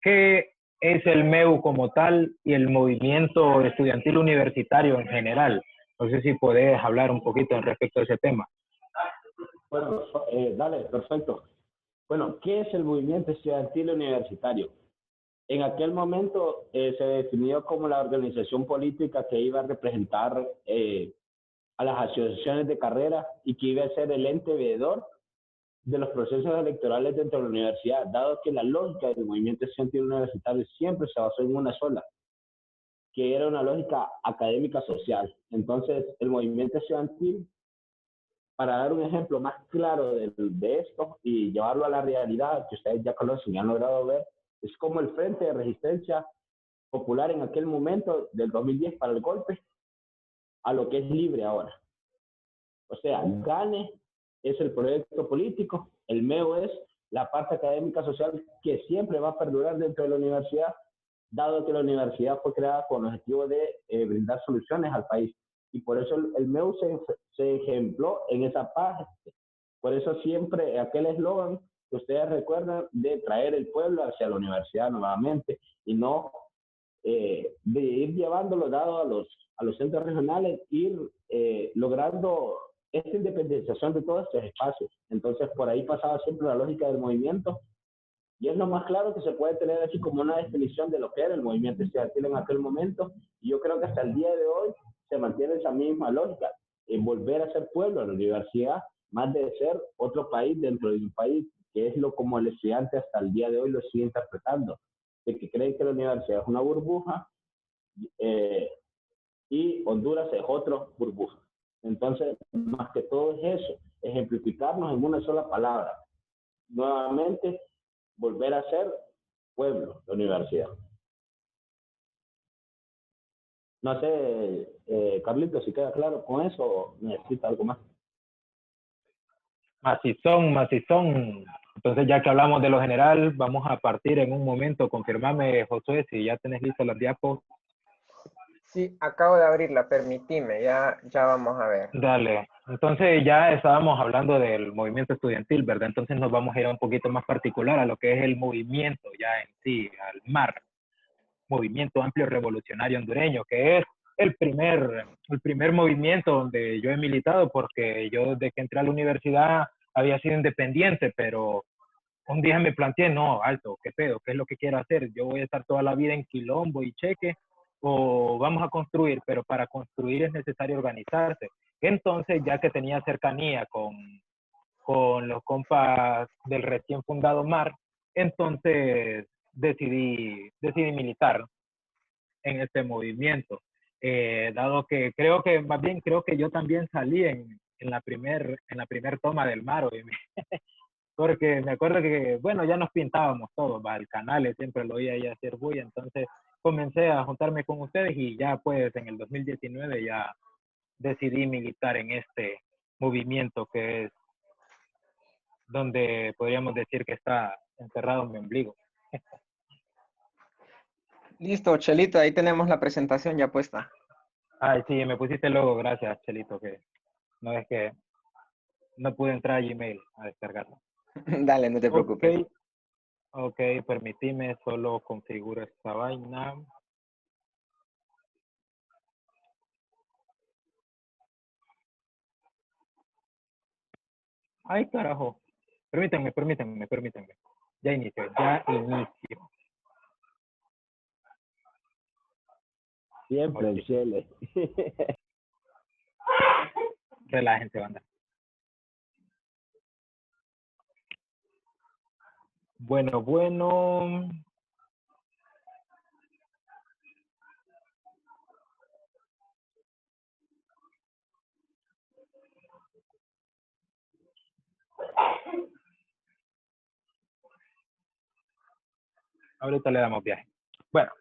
qué es el MEU como tal y el movimiento estudiantil universitario en general. No sé si podés hablar un poquito respecto a ese tema. Bueno, dale, perfecto. Bueno, ¿qué es el movimiento estudiantil universitario? En aquel momento se definió como la organización política que iba a representar a las asociaciones de carrera y que iba a ser el ente veedor de los procesos electorales dentro de la universidad, dado que la lógica del movimiento estudiantil universitario siempre se basó en una sola, que era una lógica académica social. Entonces, el movimiento estudiantil, para dar un ejemplo más claro de esto y llevarlo a la realidad que ustedes ya conocen y han logrado ver, es como el Frente de Resistencia Popular en aquel momento del 2010 para el golpe, a lo que es libre ahora. O sea, GANE es el proyecto político, el MEO es la parte académica social que siempre va a perdurar dentro de la universidad, dado que la universidad fue creada con el objetivo de brindar soluciones al país. Y por eso el MEU se ejempló en esa parte. Por eso siempre aquel eslogan que ustedes recuerdan de traer el pueblo hacia la universidad nuevamente, y no de ir llevándolo dado a los centros regionales, ir logrando esta independización de todos estos espacios. Entonces, por ahí pasaba siempre la lógica del movimiento, y es lo más claro que se puede tener así como una definición de lo que era el movimiento estudiantil en aquel momento. Y yo creo que hasta el día de hoy se mantiene esa misma lógica, en volver a ser pueblo a la universidad, más de ser otro país dentro de un país, que es lo como el estudiante hasta el día de hoy lo sigue interpretando, de que creen que la universidad es una burbuja y Honduras es otro burbuja. Entonces, más que todo es eso, ejemplificarnos en una sola palabra. Nuevamente, volver a ser pueblo, la universidad. No sé, Carlitos, si queda claro con eso o necesita algo más. Macizón, macizón. Entonces, ya que hablamos de lo general, vamos a partir en un momento. Confirmame, Josué, si ya tenés listas las diapos. Sí, acabo de abrirla, permitime, ya vamos a ver. Dale. Entonces, ya estábamos hablando del movimiento estudiantil, ¿verdad? Entonces, nos vamos a ir a un poquito más particular a lo que es el movimiento ya en sí, al MAR, Movimiento Amplio Revolucionario Hondureño, que es el primer movimiento donde yo he militado, porque yo desde que entré a la universidad había sido independiente, pero un día me planteé, no, alto, qué pedo, qué es lo que quiero hacer. Yo voy a estar toda la vida en quilombo y cheque, o vamos a construir, pero para construir es necesario organizarse. Entonces, ya que tenía cercanía con los compas del recién fundado MAR, entonces decidí militar en este movimiento. Dado que más bien creo que yo también salí en la primer toma del MAR, porque me acuerdo que, bueno, ya nos pintábamos todos, va, el canal, siempre lo oía ahí hacer bulla, entonces comencé a juntarme con ustedes y ya pues en el 2019 ya decidí militar en este movimiento que es donde podríamos decir que está enterrado mi ombligo. Listo, Chelito, ahí tenemos la presentación ya puesta. Ay, sí, me pusiste el logo, gracias, Chelito, que no es que no pude entrar a Gmail a descargarlo. Dale, no te preocupes. Ok, permitime, solo configuro esta vaina. Ay, carajo. Permítanme. Ya inicio. Siempre el Chele. Relájense, banda. Bueno. Ahorita le damos viaje. Bueno,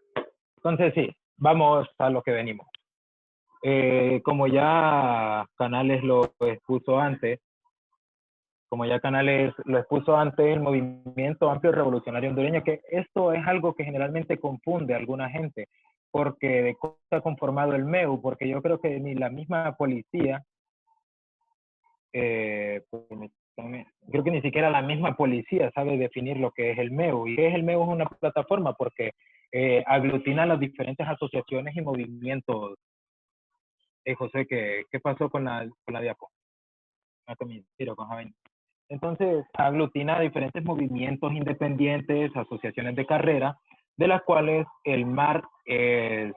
entonces sí, vamos a lo que venimos. Como ya Canales lo expuso antes, el Movimiento Amplio Revolucionario Hondureño, que esto es algo que generalmente confunde a alguna gente, porque de cómo está conformado el MEU, porque yo creo que ni la misma policía, creo que ni siquiera la misma policía sabe definir lo que es el MEU. ¿Y qué es el MEU? Es una plataforma porque aglutina las diferentes asociaciones y movimientos. José, ¿qué pasó con la diapo? No te miro con Javier. Entonces, aglutina diferentes movimientos independientes, asociaciones de carrera, de las cuales el MAR es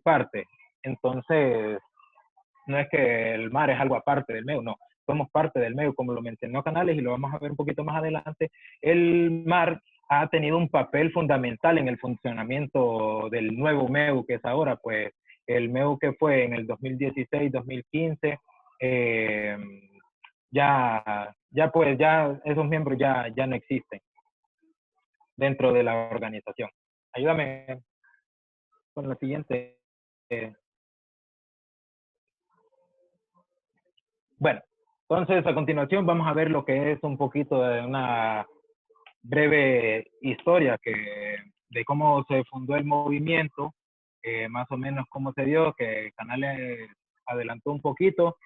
parte. Entonces, no es que el MAR es algo aparte del MEU, no. Somos parte del MEU, como lo mencionó Canales, y lo vamos a ver un poquito más adelante. El MAR ha tenido un papel fundamental en el funcionamiento del nuevo MEU que es ahora, pues el MEU que fue en el 2016-2015, ya esos miembros ya no existen dentro de la organización. Ayúdame con la siguiente. Bueno, entonces a continuación vamos a ver lo que es un poquito de una breve historia de cómo se fundó el movimiento, más o menos cómo se dio, que Canales adelantó un poquito,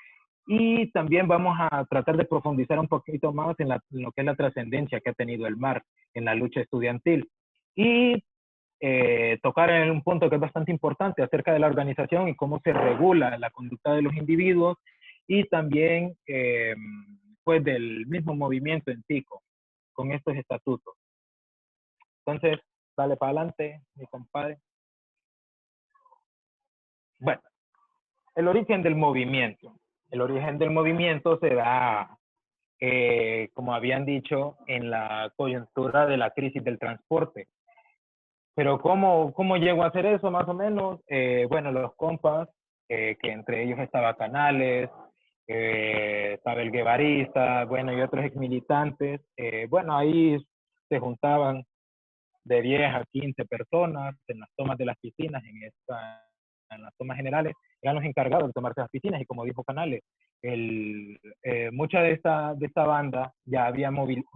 y también vamos a tratar de profundizar un poquito más en lo que es la trascendencia que ha tenido el MAR en la lucha estudiantil. Y tocar en un punto que es bastante importante acerca de la organización y cómo se regula la conducta de los individuos y también pues del mismo movimiento en sí con estos estatutos. Entonces, dale para adelante, mi compadre. Bueno, el origen del movimiento. El origen del movimiento se da, como habían dicho, en la coyuntura de la crisis del transporte. Pero ¿cómo llegó a hacer eso más o menos? Bueno, los compas, que entre ellos estaba Canales, estaba el guevarista, bueno, y otros exmilitantes, bueno, ahí se juntaban de 10 a 15 personas en las tomas de las piscinas, en las tomas generales, eran los encargados de tomarse las piscinas. Y como dijo Canales, mucha de esta banda ya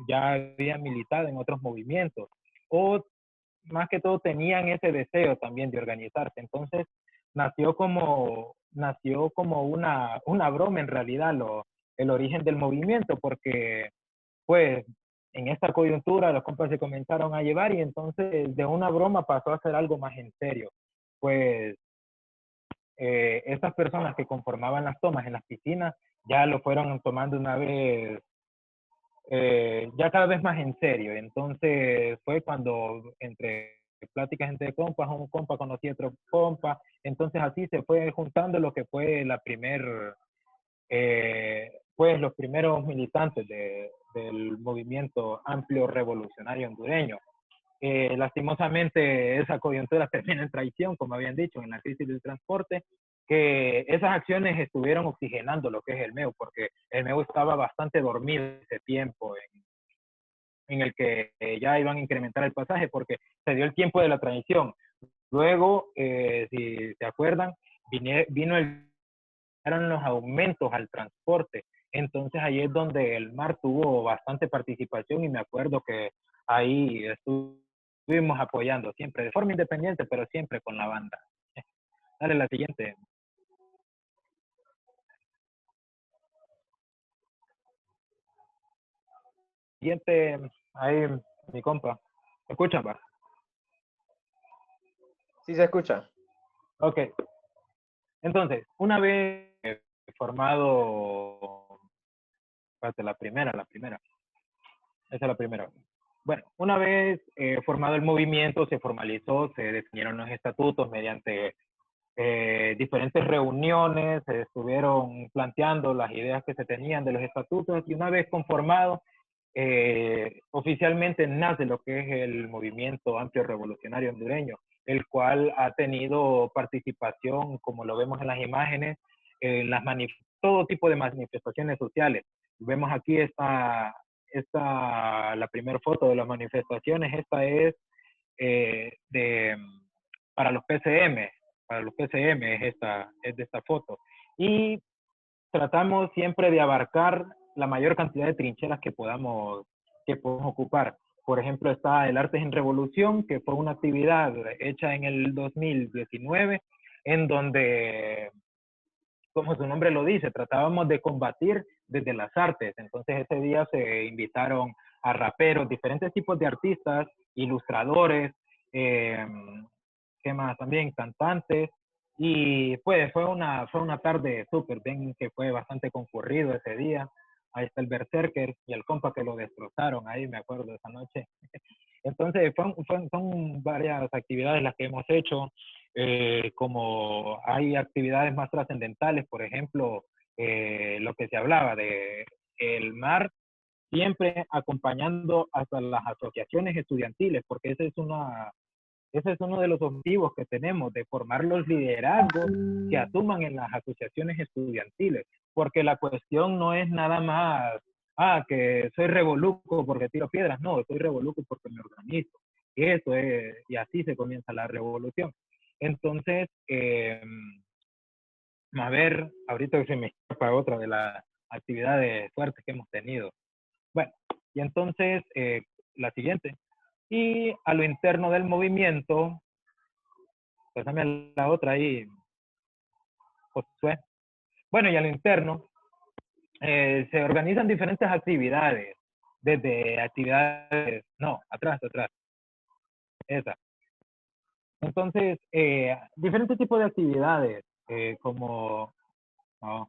ya había militado en otros movimientos, o más que todo tenían ese deseo también de organizarse. Entonces nació como una broma en realidad el origen del movimiento, porque pues en esta coyuntura los compas se comenzaron a llevar y entonces de una broma pasó a ser algo más en serio. Pues estas personas que conformaban las tomas en las piscinas ya lo fueron tomando una vez, ya cada vez más en serio. Entonces fue cuando entre pláticas entre compas, un compa conocía a otro compa, entonces así se fue juntando lo que fue pues los primeros militantes del movimiento amplio revolucionario hondureño. Lastimosamente esa coyuntura termina en traición, como habían dicho, en la crisis del transporte, que esas acciones estuvieron oxigenando lo que es el MEU, porque el MEU estaba bastante dormido ese tiempo en el que ya iban a incrementar el pasaje, porque se dio el tiempo de la transición. Luego, si se acuerdan, eran los aumentos al transporte. Entonces ahí es donde el MAR tuvo bastante participación y me acuerdo que ahí estuvimos apoyando siempre, de forma independiente, pero siempre con la banda. Dale la siguiente. Siguiente, ahí mi compa. ¿Me escuchan, va? Sí, se escucha. Ok. Entonces, una vez formado, espérate, la primera. Esa es la primera. Bueno, una vez formado el movimiento, se formalizó, se definieron los estatutos mediante diferentes reuniones, se estuvieron planteando las ideas que se tenían de los estatutos y una vez conformado, oficialmente nace lo que es el Movimiento Amplio Revolucionario Hondureño, el cual ha tenido participación, como lo vemos en las imágenes, en todo tipo de manifestaciones sociales. Vemos aquí la primera foto de las manifestaciones, esta es para los PCM, es de esta foto. Y tratamos siempre de abarcar la mayor cantidad de trincheras que podamos ocupar. Por ejemplo, está el Artes en Revolución, que fue una actividad hecha en el 2019, en donde, como su nombre lo dice, tratábamos de combatir desde las artes. Entonces ese día se invitaron a raperos, diferentes tipos de artistas, ilustradores, ¿qué más? También cantantes. Y pues fue una tarde súper bien, que fue bastante concurrido ese día. Ahí está el Berserker y el compa que lo destrozaron, ahí me acuerdo esa noche. Entonces son varias actividades las que hemos hecho, como hay actividades más trascendentales, por ejemplo, lo que se hablaba de el MAR, siempre acompañando hasta las asociaciones estudiantiles, porque ese es uno de los objetivos que tenemos, de formar los liderazgos que asuman en las asociaciones estudiantiles, porque la cuestión no es nada más, que soy revoluco porque tiro piedras, no, soy revoluco porque me organizo. Eso es, y así se comienza la revolución. Entonces, a ver, ahorita se me escapa otra de las actividades fuertes que hemos tenido. Bueno, y entonces, la siguiente. Y a lo interno del movimiento, pásame la otra ahí, Josué. Bueno, y a lo interno, se organizan diferentes actividades, desde actividades, no, atrás, esa. Entonces, diferentes tipos de actividades, como, oh,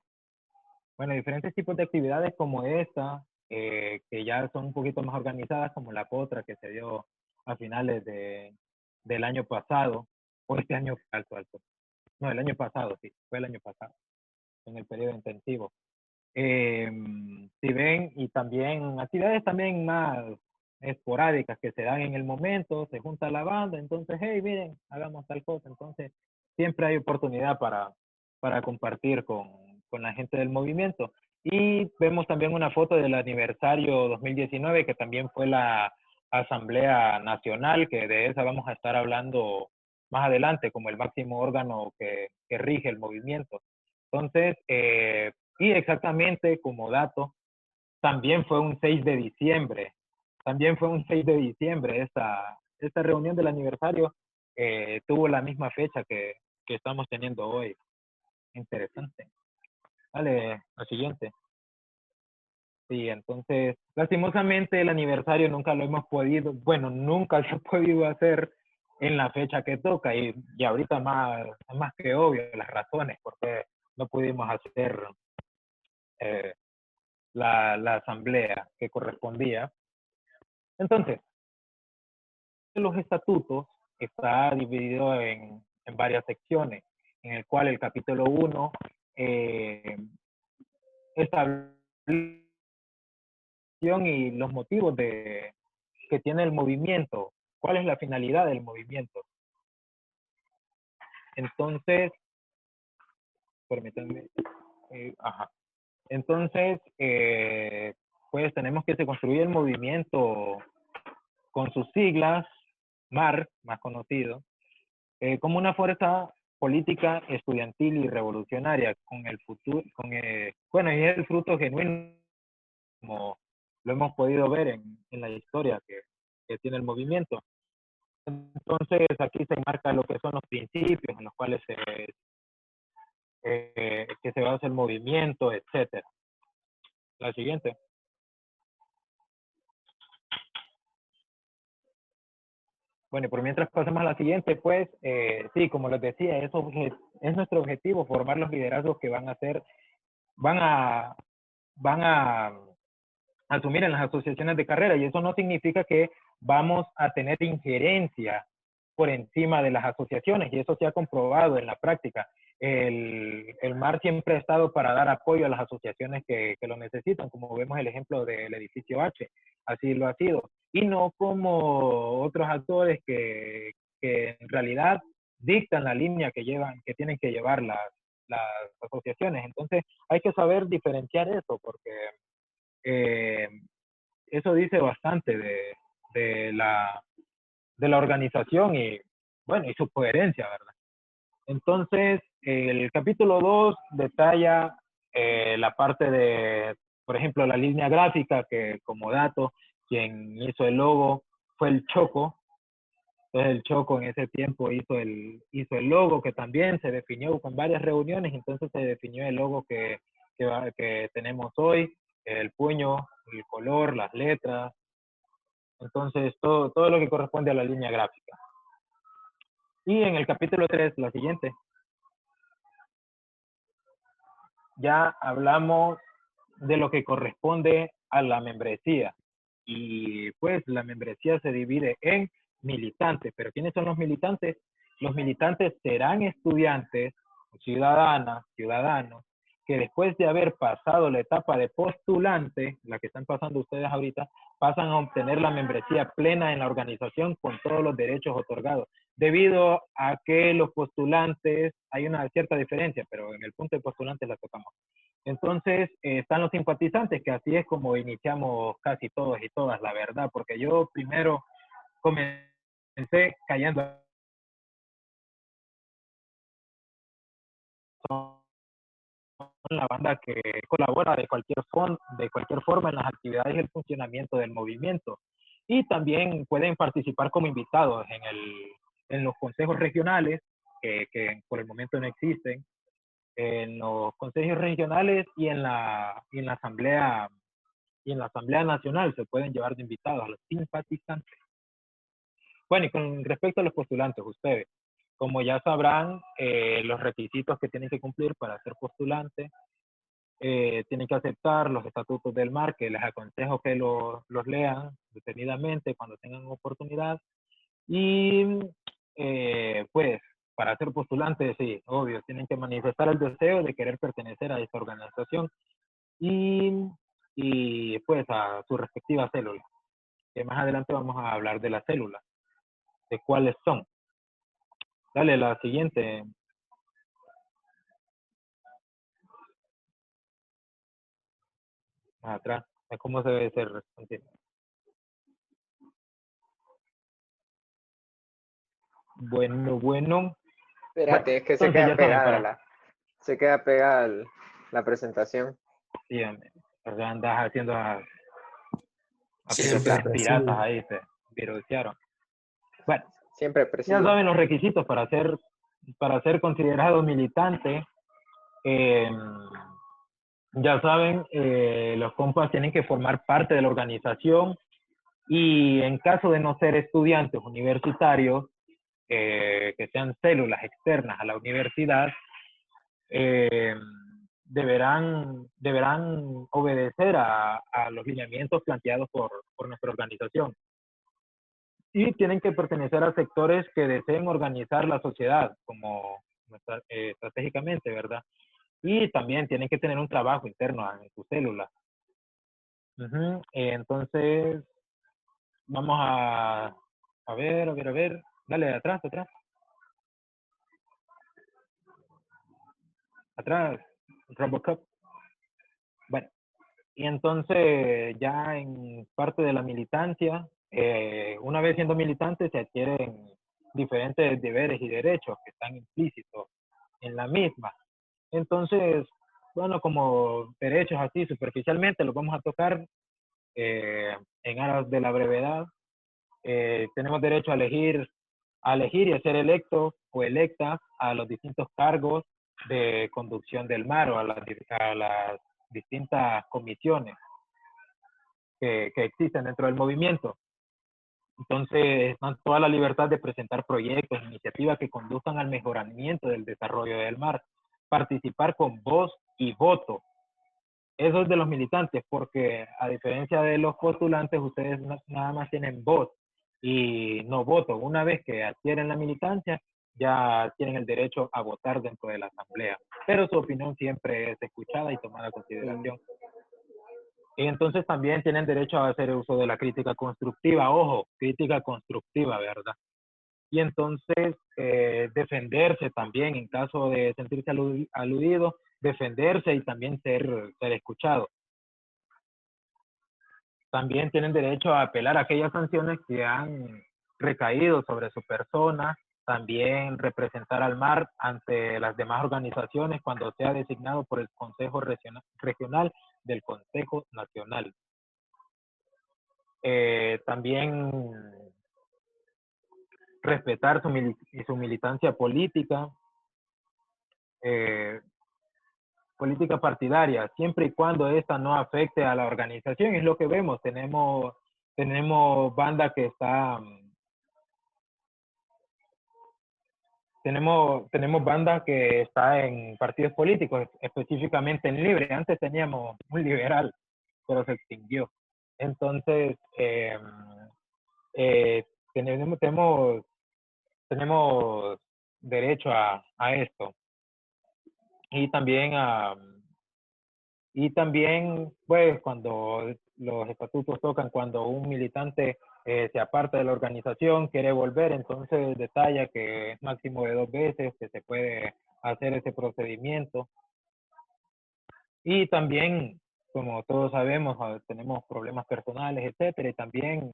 bueno, diferentes tipos de actividades como esta, que ya son un poquito más organizadas, como la potra que se dio a finales del año pasado, o este año alto. No, el año pasado, sí, fue el año pasado, en el periodo intensivo. Si ven, y también actividades también más esporádicas que se dan en el momento, se junta la banda, entonces, hey, miren, hagamos tal cosa. Entonces, siempre hay oportunidad para compartir con la gente del movimiento. Y vemos también una foto del aniversario 2019, que también fue la Asamblea Nacional, que de esa vamos a estar hablando más adelante como el máximo órgano que rige el movimiento. Entonces, y exactamente como dato, también fue un 6 de diciembre, también fue un 6 de diciembre esta reunión del aniversario, tuvo la misma fecha que estamos teniendo hoy. Interesante. Vale, la siguiente. Sí, entonces, lastimosamente el aniversario nunca lo hemos podido, bueno, nunca se ha podido hacer en la fecha que toca y ahorita más que obvio las razones por qué no pudimos hacer eh, la asamblea que correspondía. Entonces, los estatutos está dividido en varias secciones, en el cual el capítulo 1 establece y los motivos que tiene el movimiento, cuál es la finalidad del movimiento. Entonces, permítanme, ajá. Entonces, pues tenemos que se construye el movimiento con sus siglas, MAR, más conocido, como una fuerza política estudiantil y revolucionaria con el futuro, bueno, y es el fruto genuino, como lo hemos podido ver en la historia que tiene el movimiento. Entonces, aquí se marca lo que son los principios en los cuales que se basa el movimiento, etcétera. La siguiente. Bueno, y por mientras pasemos a la siguiente, pues, sí, como les decía, es nuestro objetivo formar los liderazgos que van a, van a asumir en las asociaciones de carrera, y eso no significa que vamos a tener injerencia por encima de las asociaciones, y eso se ha comprobado en la práctica. El MAR siempre ha estado para dar apoyo a las asociaciones que lo necesitan, como vemos el ejemplo del edificio H, así lo ha sido, y no como otros actores que en realidad dictan la línea que tienen que llevar las asociaciones. Entonces hay que saber diferenciar eso, porque eh, eso dice bastante de, la, de la organización y, bueno, y su coherencia, ¿verdad? Entonces, el capítulo 2 detalla la parte de, por ejemplo, la línea gráfica, que como dato, quien hizo el logo fue el Choco. Entonces el Choco en ese tiempo hizo el logo, que también se definió con varias reuniones, entonces se definió el logo que tenemos hoy, el puño, el color, las letras, entonces todo lo que corresponde a la línea gráfica. Y en el capítulo 3, la siguiente, ya hablamos de lo que corresponde a la membresía. Y pues la membresía se divide en militantes. ¿Pero quiénes son los militantes? Los militantes serán estudiantes, ciudadanas, ciudadanos, que después de haber pasado la etapa de postulante, la que están pasando ustedes ahorita, pasan a obtener la membresía plena en la organización con todos los derechos otorgados. Debido a que los postulantes, hay una cierta diferencia, pero en el punto de postulantes la tocamos. Entonces, están los simpatizantes, que así es como iniciamos casi todos y todas, la verdad, porque yo primero comencé cayendo en la banda que colabora de cualquier forma en las actividades y el funcionamiento del movimiento. Y también pueden participar como invitados en los consejos regionales, que por el momento no existen, en los consejos regionales y en la Asamblea Nacional se pueden llevar de invitados a los simpatizantes. Bueno, y con respecto a los postulantes, ustedes, como ya sabrán, los requisitos que tienen que cumplir para ser postulantes, tienen que aceptar los estatutos del MAR, que les aconsejo que los lean detenidamente cuando tengan oportunidad. Y pues, para ser postulantes, sí, obvio, tienen que manifestar el deseo de querer pertenecer a esta organización y, y pues a su respectiva célula, que más adelante vamos a hablar de las células, de cuáles son. Dale, la siguiente. Más atrás. ¿Cómo se debe ser responsivo? Bueno. Espérate, es que se Entonces queda ya saben, pegada se queda pegada la presentación. sí, porque andas haciendo Siempre aplicaciones preside. piratas ahí, te virusearon. Bueno, Siempre ya presido. saben los requisitos para ser considerado militante. Eh, ya saben, los compas tienen que formar parte de la organización y en caso de no ser estudiantes universitarios, que sean células externas a la universidad, eh, deberán obedecer a los lineamientos planteados por nuestra organización. Y tienen que pertenecer a sectores que deseen organizar la sociedad como estratégicamente, ¿verdad? Y también tienen que tener un trabajo interno en su célula. Entonces, vamos a ver. Dale, atrás. Atrás, Robocop. Bueno, y entonces ya en parte de la militancia, una vez siendo militante se adquieren diferentes deberes y derechos que están implícitos en la misma. Entonces, bueno, como derechos así superficialmente los vamos a tocar en aras de la brevedad. Tenemos derecho a elegir y a ser electo o electa a los distintos cargos de conducción del mar o a las distintas comisiones que existen dentro del movimiento. Entonces, están toda la libertad de presentar proyectos, iniciativas que conduzcan al mejoramiento del desarrollo del mar, participar con voz y voto. Eso es de los militantes, porque a diferencia de los postulantes, ustedes nada más tienen voz y no voto. Una vez que adquieren la militancia, ya tienen el derecho a votar dentro de la asamblea, pero su opinión siempre es escuchada y tomada en consideración. Y entonces también tienen derecho a hacer uso de la crítica constructiva, ojo, crítica constructiva, ¿verdad? Y entonces defenderse también en caso de sentirse aludido, defenderse y también ser escuchado. También tienen derecho a apelar a aquellas sanciones que han recaído sobre su persona, también representar al mar ante las demás organizaciones cuando sea designado por el Consejo Regional del Consejo Nacional. También respetar su militancia política, política partidaria, siempre y cuando esta no afecte a la organización. Es lo que vemos. Tenemos banda que está... Tenemos banda que está en partidos políticos, específicamente en Libre. Antes teníamos un liberal, pero se extinguió. Entonces, tenemos derecho a esto. Y también, pues, cuando los estatutos tocan, cuando un militante se aparta de la organización, quiere volver, entonces detalla que es máximo de 2 veces que se puede hacer ese procedimiento. Y también, como todos sabemos, tenemos problemas personales, etcétera, y también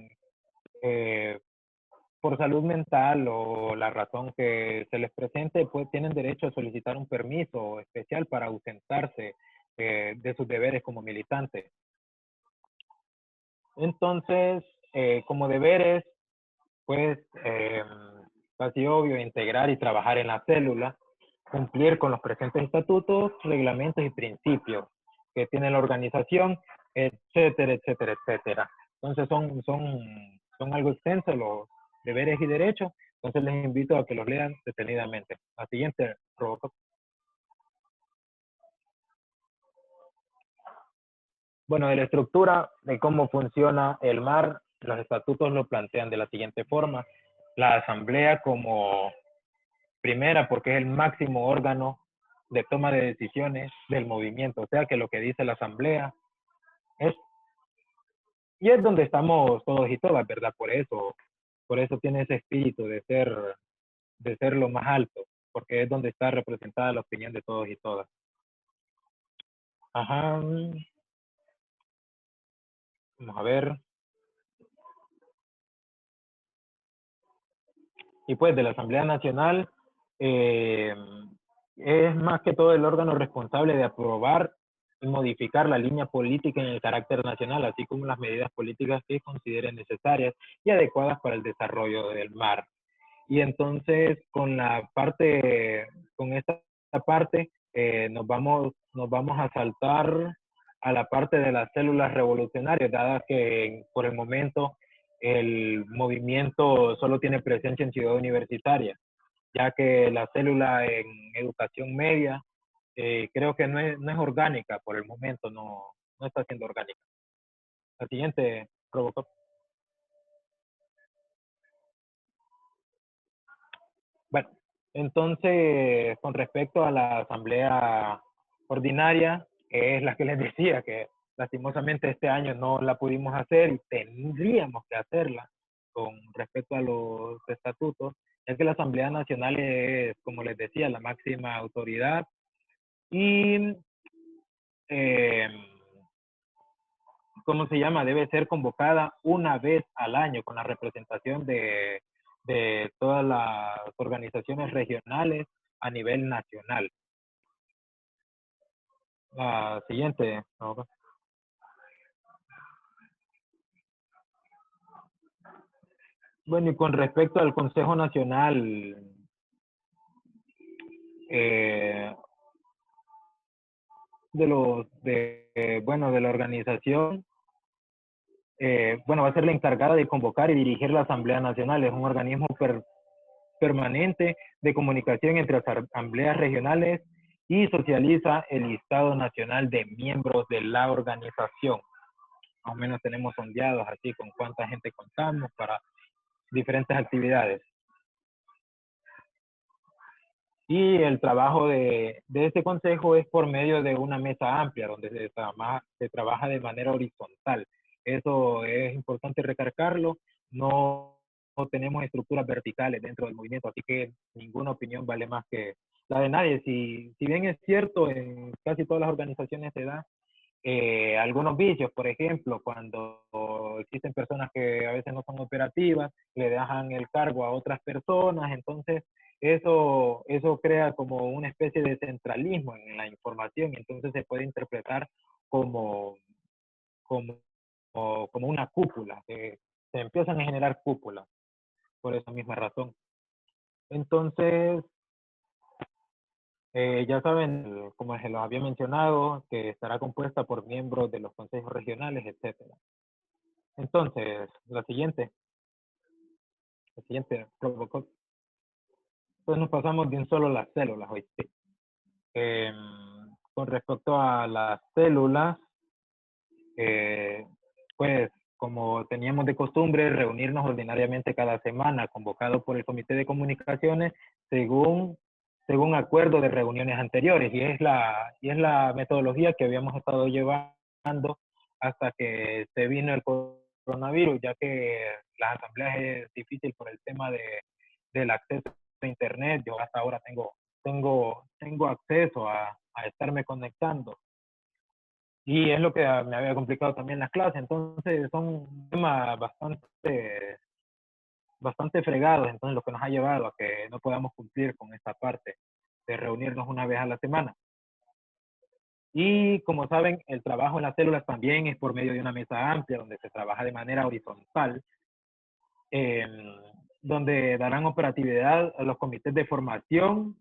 por salud mental o la razón que se les presente, pues tienen derecho a solicitar un permiso especial para ausentarse de sus deberes como militantes. Entonces, como deberes, pues, casi obvio, integrar y trabajar en la célula, cumplir con los presentes estatutos, reglamentos y principios que tiene la organización, etcétera, etcétera, etcétera. Entonces, son algo extensos los deberes y derechos, entonces les invito a que los lean detenidamente. La siguiente, Robocop. Bueno, de la estructura de cómo funciona el mar, los estatutos lo plantean de la siguiente forma. La asamblea como primera, porque es el máximo órgano de toma de decisiones del movimiento. O sea que lo que dice la asamblea es, y es donde estamos todos y todas, ¿verdad? Por eso tiene ese espíritu de ser lo más alto, porque es donde está representada la opinión de todos y todas. Ajá. Vamos a ver. y pues de la Asamblea Nacional es más que todo el órgano responsable de aprobar y modificar la línea política en el carácter nacional, así como las medidas políticas que consideren necesarias y adecuadas para el desarrollo del mar. Y entonces con esta parte nos vamos a saltar a la parte de las células revolucionarias, dada que por el momento el movimiento solo tiene presencia en Ciudad Universitaria, ya que la célula en educación media creo que no es orgánica por el momento, no está siendo orgánica. La siguiente, Robocop. Bueno, entonces, con respecto a la asamblea ordinaria, que es la que les decía que lastimosamente este año no la pudimos hacer y tendríamos que hacerla con respecto a los estatutos, es que la Asamblea Nacional es, como les decía, la máxima autoridad y, ¿cómo se llama? Debe ser convocada una vez al año con la representación de todas las organizaciones regionales a nivel nacional. La siguiente. Bueno, y con respecto al Consejo Nacional de la organización, va a ser la encargada de convocar y dirigir la Asamblea Nacional. Es un organismo permanente de comunicación entre asambleas regionales y socializa el listado nacional de miembros de la organización. Más o menos tenemos sondeados así con cuánta gente contamos para diferentes actividades. Y el trabajo de este consejo es por medio de una mesa amplia donde se trabaja de manera horizontal. Eso es importante recargarlo. No tenemos estructuras verticales dentro del movimiento, así que ninguna opinión vale más que la de nadie. Si bien es cierto, en casi todas las organizaciones se da algunos vicios, por ejemplo, cuando existen personas que a veces no son operativas, le dejan el cargo a otras personas, entonces eso crea como una especie de centralismo en la información y entonces se puede interpretar como, como, como una cúpula, que se empiezan a generar cúpulas por esa misma razón. Entonces, ya saben, como se los había mencionado, que estará compuesta por miembros de los consejos regionales, etcétera. Entonces, la siguiente Robocop. Entonces nos pasamos de un solo a las células hoy. Sí. Con respecto a las células, pues como teníamos de costumbre reunirnos ordinariamente cada semana, convocado por el Comité de Comunicaciones, según acuerdo de reuniones anteriores, y es la metodología que habíamos estado llevando hasta que se vino el coronavirus, ya que las asambleas es difícil por el tema del acceso a internet. Yo hasta ahora tengo acceso a estarme conectando. Y es lo que me había complicado también las clases, entonces son temas bastante fregados, entonces lo que nos ha llevado a que no podamos cumplir con esta parte de reunirnos una vez a la semana. Y como saben, el trabajo en las células también es por medio de una mesa amplia donde se trabaja de manera horizontal, donde darán operatividad a los comités de formación,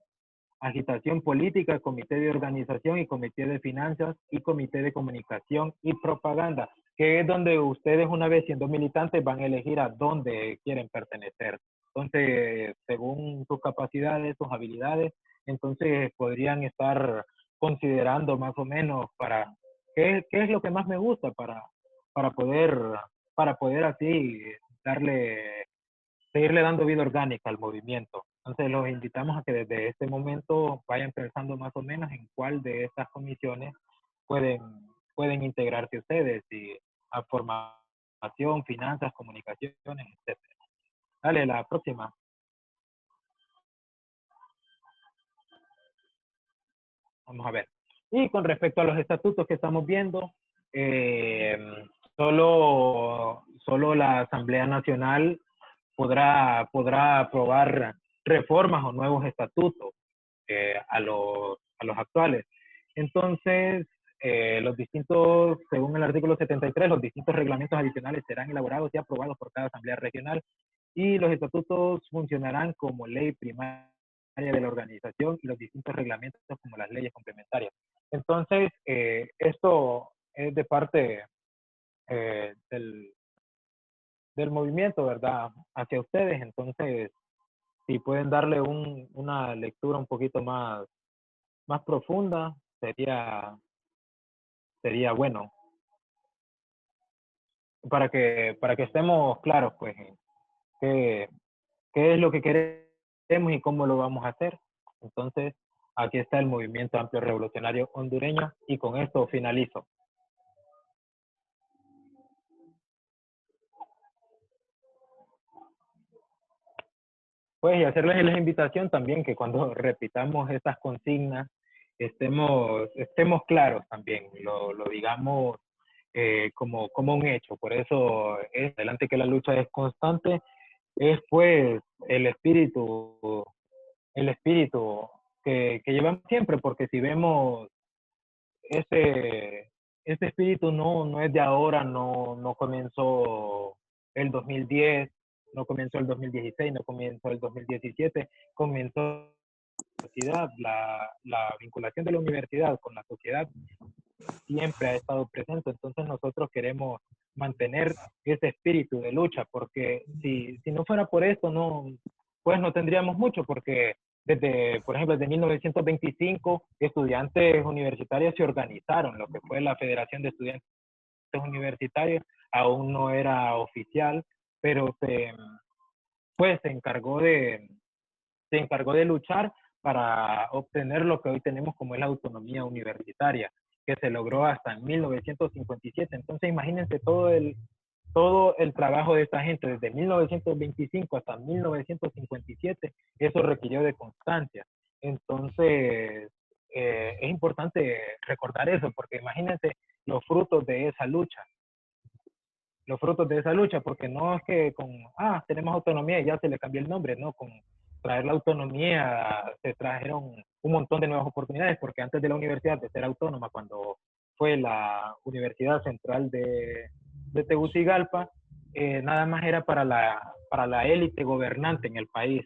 agitación política, comité de organización y comité de finanzas y comité de comunicación y propaganda, que es donde ustedes una vez siendo militantes van a elegir a dónde quieren pertenecer. Entonces, según sus capacidades, sus habilidades, entonces podrían estar considerando más o menos para qué es lo que más me gusta para poder así seguirle dando vida orgánica al movimiento. Entonces los invitamos a que desde este momento vayan pensando más o menos en cuál de estas comisiones pueden integrarse ustedes, y a formación, finanzas, comunicaciones, etc. Dale, la próxima. Vamos a ver. Y con respecto a los estatutos que estamos viendo, solo la Asamblea Nacional podrá aprobar reformas o nuevos estatutos a los actuales. Entonces, según el artículo 73, los distintos reglamentos adicionales serán elaborados y aprobados por cada asamblea regional y los estatutos funcionarán como ley primaria de la organización y los distintos reglamentos como las leyes complementarias. Entonces, esto es de parte del movimiento, ¿verdad? Hacia ustedes. Entonces, si pueden darle una lectura un poquito más profunda, sería bueno, para que estemos claros, pues, en qué es lo que queremos y cómo lo vamos a hacer. Entonces, aquí está el Movimiento Amplio Revolucionario Hondureño y con esto finalizo. Pues, y hacerles la invitación también que cuando repitamos estas consignas estemos claros también, lo digamos como un hecho. Por eso es adelante que la lucha es constante, es pues el espíritu que llevamos siempre, porque si vemos ese espíritu no es de ahora, no comenzó el 2010, no comenzó el 2016, no comenzó el 2017, comenzó la vinculación de la universidad con la sociedad siempre ha estado presente. Entonces nosotros queremos mantener ese espíritu de lucha, porque si no fuera por esto, pues no tendríamos mucho, porque por ejemplo, desde 1925, estudiantes universitarios se organizaron, lo que fue la Federación de Estudiantes Universitarios, aún no era oficial, pero se encargó de luchar para obtener lo que hoy tenemos como es la autonomía universitaria, que se logró hasta en 1957. Entonces, imagínense todo el trabajo de esta gente desde 1925 hasta 1957, eso requirió de constancia. Entonces, es importante recordar eso, porque imagínense los frutos de esa lucha, porque no es que tenemos autonomía y ya se le cambió el nombre, no, con traer la autonomía se trajeron un montón de nuevas oportunidades, porque antes de la universidad de ser autónoma, cuando fue la Universidad Central de Tegucigalpa, nada más era para la élite gobernante en el país.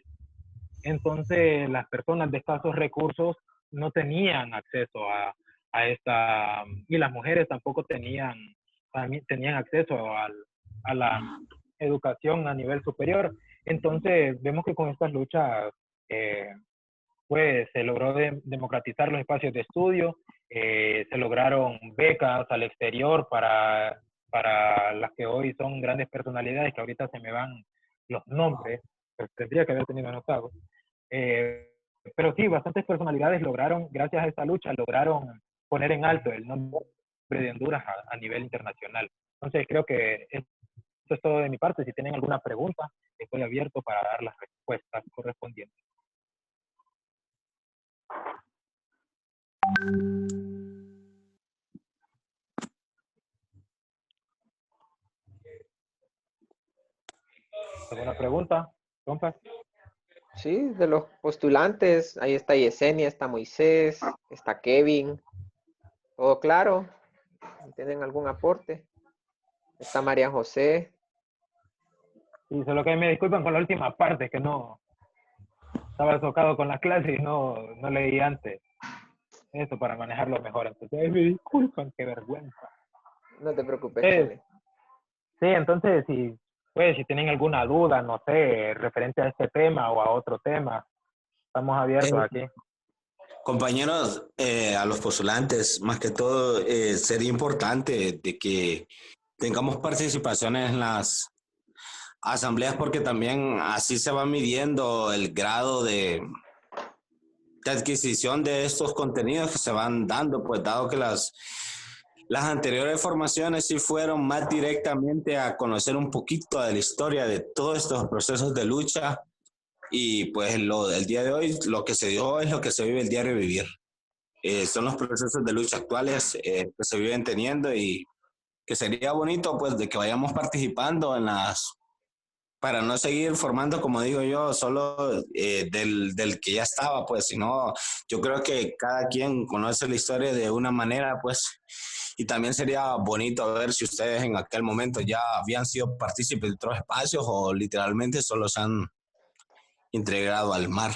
Entonces, las personas de escasos recursos no tenían acceso a esta, y las mujeres tampoco tenían acceso a la educación a nivel superior. Entonces, vemos que con estas luchas, pues se logró democratizar los espacios de estudio, se lograron becas al exterior para las que hoy son grandes personalidades, que ahorita se me van los nombres, pero tendría que haber tenido anotado. Pero sí, bastantes personalidades gracias a esta lucha, lograron poner en alto el nombre de Honduras a nivel internacional. Entonces, creo que esto es todo de mi parte. Si tienen alguna pregunta, estoy abierto para dar las respuestas correspondientes. ¿Alguna pregunta, compas? Sí, de los postulantes, ahí está Yesenia, está Moisés, está Kevin. ¿Todo claro? ¿Tienen algún aporte? Está María José. Sí, solo que me disculpan con la última parte, que no estaba tocado con la clase y no leí antes. Eso para manejarlo mejor. Entonces, me disculpan, qué vergüenza. No te preocupes, Chele. Sí, entonces, si tienen alguna duda, no sé, referente a este tema o a otro tema, estamos abiertos aquí. Compañeros, a los postulantes, más que todo, sería importante de que tengamos participaciones en las asambleas, porque también así se va midiendo el grado de adquisición de estos contenidos que se van dando, pues dado que las anteriores formaciones sí fueron más directamente a conocer un poquito de la historia de todos estos procesos de lucha, y pues el día de hoy lo que se dio es lo que se vive el diario vivir. Son los procesos de lucha actuales que se viven teniendo, y que sería bonito pues de que vayamos participando en las para no seguir formando, como digo yo, solo del que ya estaba, pues, sino yo creo que cada quien conoce la historia de una manera, pues, y también sería bonito ver si ustedes en aquel momento ya habían sido partícipes de otros espacios o literalmente solo se han integrado al mar.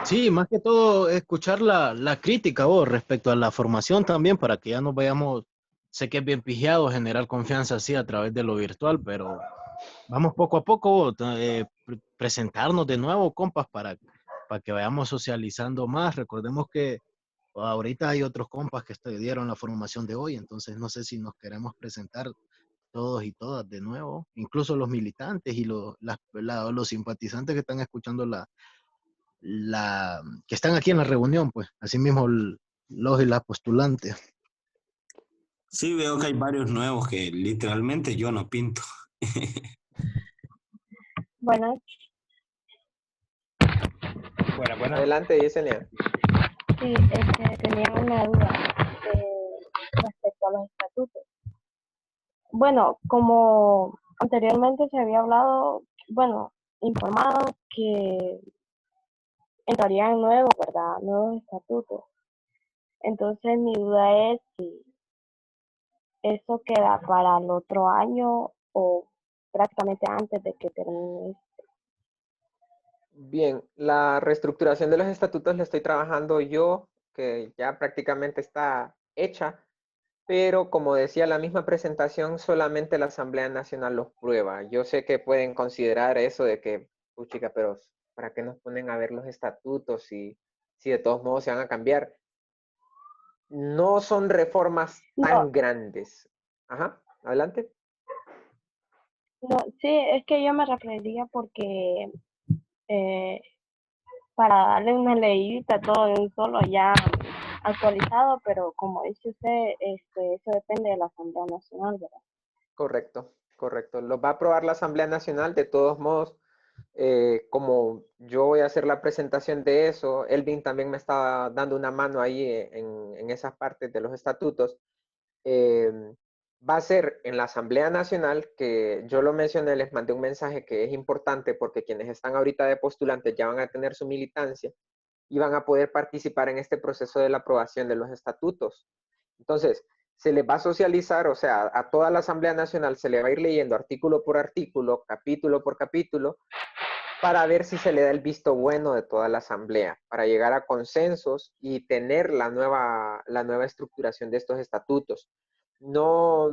Sí, más que todo escuchar la crítica vos respecto a la formación también para que ya nos vayamos, sé que es bien pijado generar confianza así a través de lo virtual, pero vamos poco a poco vos, presentarnos de nuevo, compas, para que vayamos socializando más. Recordemos que ahorita hay otros compas que dieron la formación de hoy, entonces no sé si nos queremos presentar todos y todas de nuevo, incluso los militantes y los simpatizantes que están escuchando que están aquí en la reunión, pues, así mismo los y las postulantes. Sí, veo que hay varios nuevos que literalmente yo no pinto. Bueno, Buena. Adelante, Yesenia. sí, tenía una duda respecto a los estatutos. Bueno, como anteriormente se había hablado, bueno, informado que entrarían nuevos, ¿verdad? Nuevos estatutos. Entonces mi duda es si eso queda para el otro año o prácticamente antes de que termine. Bien, la reestructuración de los estatutos la estoy trabajando yo, que ya prácticamente está hecha, pero como decía la misma presentación, solamente la Asamblea Nacional los prueba. Yo sé que pueden considerar eso de que, puchica, pero ¿para qué nos ponen a ver los estatutos si de todos modos se van a cambiar? No son reformas No, tan grandes. Ajá, adelante. no, sí, es que yo me refería porque eh, para darle una leída todo de un solo ya actualizado, pero como dice usted, eso depende de la Asamblea Nacional, ¿verdad? Correcto, correcto. Los va a aprobar la Asamblea Nacional. De todos modos, como yo voy a hacer la presentación de eso, Elvin también me está dando una mano ahí en esas partes de los estatutos. eh, Va a ser en la Asamblea Nacional, que yo lo mencioné, les mandé un mensaje que es importante porque quienes están ahorita de postulantes ya van a tener su militancia y van a poder participar en este proceso de la aprobación de los estatutos. Entonces, se les va a socializar, o sea, a toda la Asamblea Nacional se le va a ir leyendo artículo por artículo, capítulo por capítulo, para ver si se le da el visto bueno de toda la Asamblea, para llegar a consensos y tener la nueva estructuración de estos estatutos. No,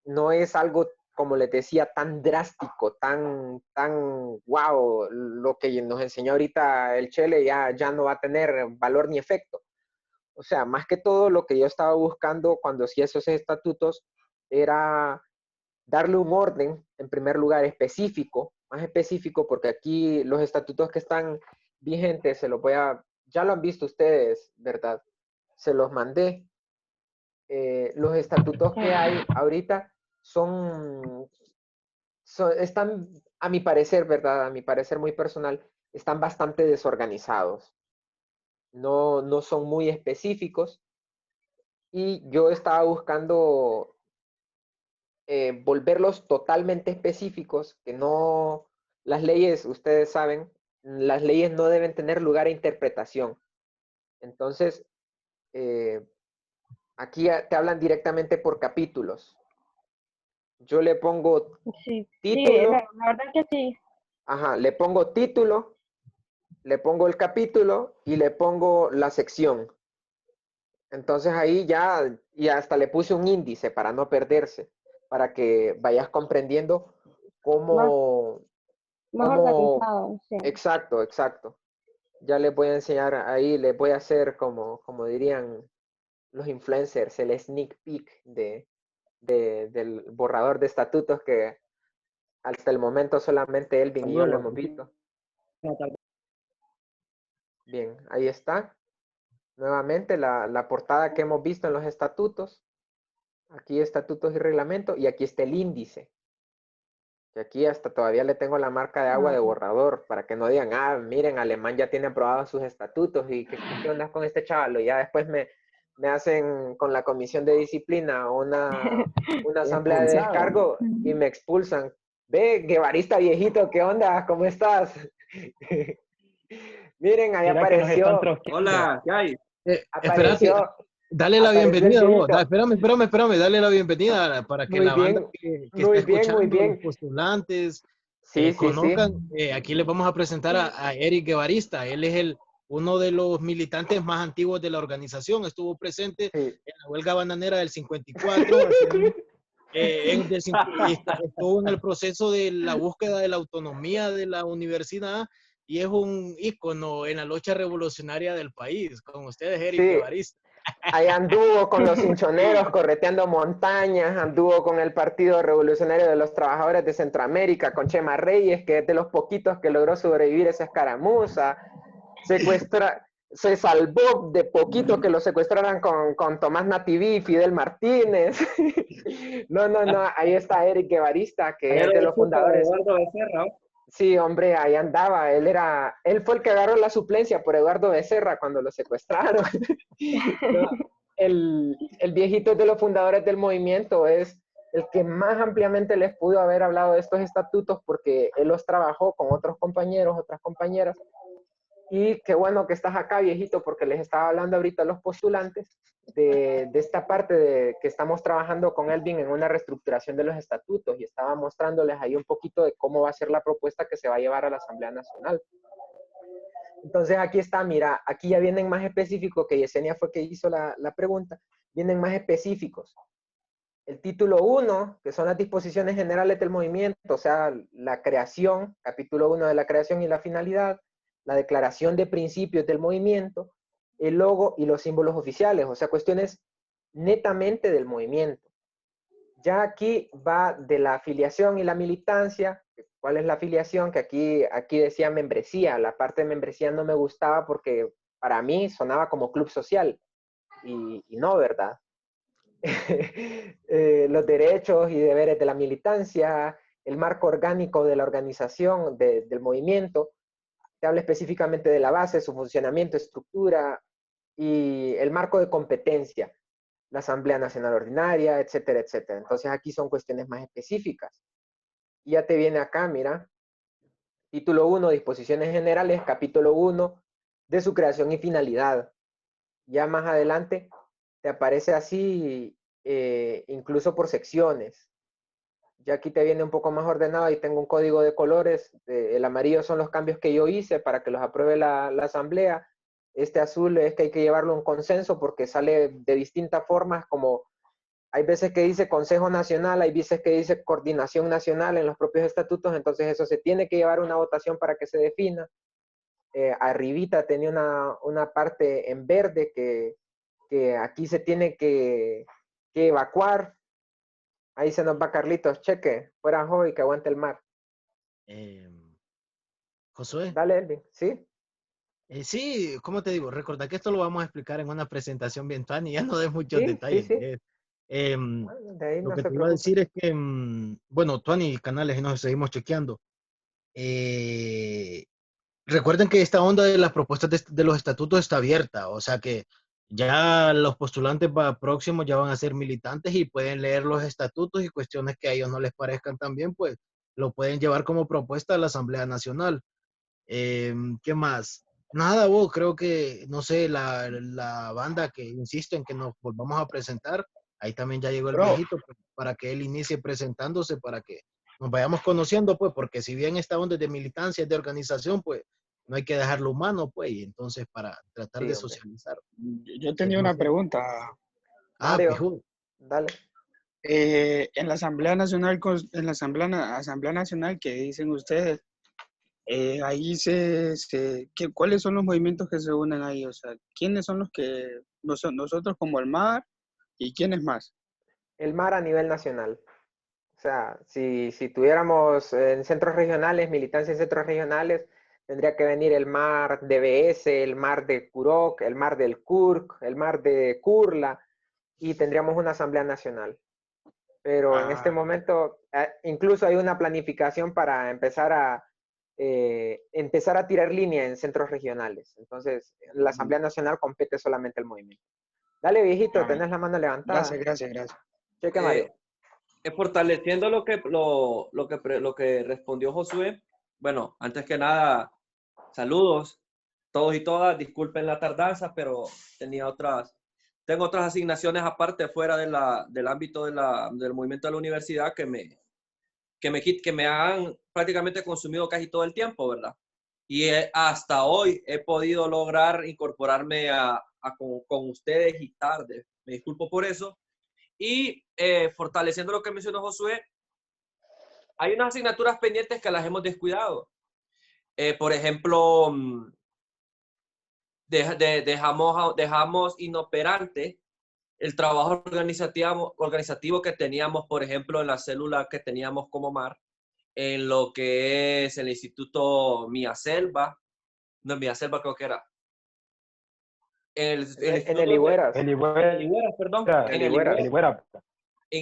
no es algo, como les decía, tan drástico, tan wow, lo que nos enseñó ahorita el Chele ya no va a tener valor ni efecto. O sea, más que todo lo que yo estaba buscando cuando hacía esos estatutos era darle un orden, en primer lugar, específico, más específico, porque aquí los estatutos que están vigentes, ya lo han visto ustedes, ¿verdad? Se los mandé. Los estatutos que hay ahorita están, a mi parecer, ¿verdad? A mi parecer muy personal, están bastante desorganizados. No son muy específicos. Y yo estaba buscando volverlos totalmente específicos, que no, las leyes, ustedes saben, las leyes no deben tener lugar a interpretación. Entonces, eh, aquí te hablan directamente por capítulos. Yo le pongo Sí, sí, título, la verdad que sí. ajá, le pongo título, le pongo el capítulo y le pongo la sección. Entonces ahí ya, y hasta le puse un índice para no perderse, para que vayas comprendiendo Más, cómo, más cómo, organizado, sí. exacto, exacto. Ya les voy a enseñar ahí, les voy a hacer como dirían los influencers, el sneak peek del borrador de estatutos que hasta el momento solamente Elvin y yo lo hemos visto. Bien, ahí está. Nuevamente la portada que hemos visto en los estatutos. Aquí estatutos y reglamento y aquí está el índice. Que aquí hasta todavía le tengo la marca de agua de Ok. borrador para que no digan, ah, miren, Alemán ya tiene aprobados sus estatutos y qué onda con este chaval. Y ya después me hacen con la comisión de disciplina una asamblea de Expulsado. descargo y me expulsan. Ve, guevarista viejito, ¿qué onda? ¿Cómo estás? Miren, ahí Mira que nos están apareció, trosqueando. Hola, ¿qué hay? Espérate, apareció, dale la apareció el bienvenida vos. viejito. Espérame, dale la bienvenida para que Muy la banda bien, que está muy escuchando, los bien. postulantes, Sí, sí, sí. conozcan. Aquí les vamos a presentar a Eric Guevarista. Él es uno de los militantes más antiguos de la organización. Estuvo presente Sí. en la huelga bananera del 54. Estuvo en el proceso de la búsqueda de la autonomía de la universidad y es un ícono en la lucha revolucionaria del país. Con ustedes, Eric Sí, Guevarista. ahí anduvo con los hinchoneros correteando montañas, anduvo con el Partido Revolucionario de los Trabajadores de Centroamérica, con Chema Reyes, que es de los poquitos que logró sobrevivir esa escaramuza. Se salvó de poquito que lo secuestraran con Tomás Nativí y Fidel Martínez. No, ahí está Eric Guevarista, que Ayer es de lo los supo fundadores. Eduardo Becerra. Sí, hombre, ahí andaba. Él fue el que agarró la suplencia por Eduardo Becerra cuando lo secuestraron. No, el viejito de los fundadores del movimiento es el que más ampliamente les pudo haber hablado de estos estatutos porque él los trabajó con otros compañeros, otras compañeras. Y qué bueno que estás acá, viejito, porque les estaba hablando ahorita a los postulantes de esta parte de que estamos trabajando con Elvin en una reestructuración de los estatutos y estaba mostrándoles ahí un poquito de cómo va a ser la propuesta que se va a llevar a la Asamblea Nacional. Entonces aquí está, mira, aquí ya vienen más específicos, que Yesenia fue que hizo la pregunta, vienen más específicos. El título 1, que son las disposiciones generales del movimiento, o sea, la creación, capítulo 1 de la creación y la finalidad, la declaración de principios del movimiento, el logo y los símbolos oficiales, o sea, cuestiones netamente del movimiento. Ya aquí va de la afiliación y la militancia. ¿Cuál es la afiliación? Que aquí decía membresía. La parte de membresía no me gustaba porque para mí sonaba como club social y no, ¿verdad? Los derechos y deberes de la militancia, el marco orgánico de la organización, del movimiento. Se habla específicamente de la base, su funcionamiento, estructura y el marco de competencia, la Asamblea Nacional Ordinaria, etcétera, etcétera. Entonces aquí son cuestiones más específicas. Y ya te viene acá, mira, título 1, disposiciones generales, capítulo 1, de su creación y finalidad. Ya más adelante te aparece así, incluso por secciones. Ya aquí te viene un poco más ordenado y tengo un código de colores. El amarillo son los cambios que yo hice para que los apruebe la asamblea. Este azul es que hay que llevarlo a un consenso porque sale de distintas formas, como hay veces que dice Consejo Nacional, hay veces que dice Coordinación Nacional en los propios estatutos, entonces eso se tiene que llevar a una votación para que se defina. Arribita tenía una parte en verde que aquí se tiene que evacuar. Ahí se nos va Carlitos, cheque, fuera hoy que aguante el mar. Eh, Josué, Dale, Elvin, ¿sí? sí, ¿cómo te digo? Recordad que esto lo vamos a explicar en una presentación bien y ya no des muchos Sí, sí, detalles sí. de eso. Em, Bueno, de ahí lo no que se te iba a preocupe. decir es que, bueno, Tuani, canales, y nos seguimos chequeando. Recuerden que esta onda de las propuestas de los estatutos está abierta, o sea que ya los postulantes próximos ya van a ser militantes y pueden leer los estatutos y cuestiones que a ellos no les parezcan también, pues lo pueden llevar como propuesta a la Asamblea Nacional. ¿Qué más? Nada, vos, creo que, no sé, la banda que insisto en que nos volvamos a presentar, ahí también ya llegó el Bro, viejito, pues, para que él inicie presentándose, para que nos vayamos conociendo, pues, porque si bien esta onda es de militancia, es de organización, pues, no hay que dejarlo humano, pues, y entonces para tratar Sí, de hombre. socializar. Yo tenía No una sé. pregunta. Mario, Pijudo. dale. En la Asamblea Nacional, en la Asamblea Nacional que dicen ustedes, ahí ¿cuáles son los movimientos que se unen ahí? O sea, ¿quiénes son los que, nosotros como el MAR y quiénes más? El mar a nivel nacional. O sea, si tuviéramos en centros regionales, militancia en centros regionales, tendría que venir el mar de BS, el mar de Kurok, el mar del Kurk, el mar de Kurla, y tendríamos una asamblea nacional. pero en este momento incluso hay una planificación para empezar a tirar línea en centros regionales. Entonces, la Asamblea Nacional compete solamente el movimiento. Dale, viejito, tenés la mano levantada. Gracias. Cheque, Mario. Fortaleciendo lo que respondió Josué, bueno, antes que nada, saludos todos y todas, disculpen la tardanza, pero tengo otras asignaciones aparte fuera del ámbito del movimiento de la universidad que me han prácticamente consumido casi todo el tiempo, ¿verdad? Y hasta hoy he podido lograr incorporarme con ustedes y tarde. Me disculpo por eso. Y fortaleciendo lo que mencionó Josué, hay unas asignaturas pendientes que las hemos descuidado. Por ejemplo, dejamos inoperante el trabajo organizativo que teníamos, por ejemplo, en la célula que teníamos como MAR, en lo que es el Instituto Miaselva. No, Miaselva creo que era. En el Higueras. En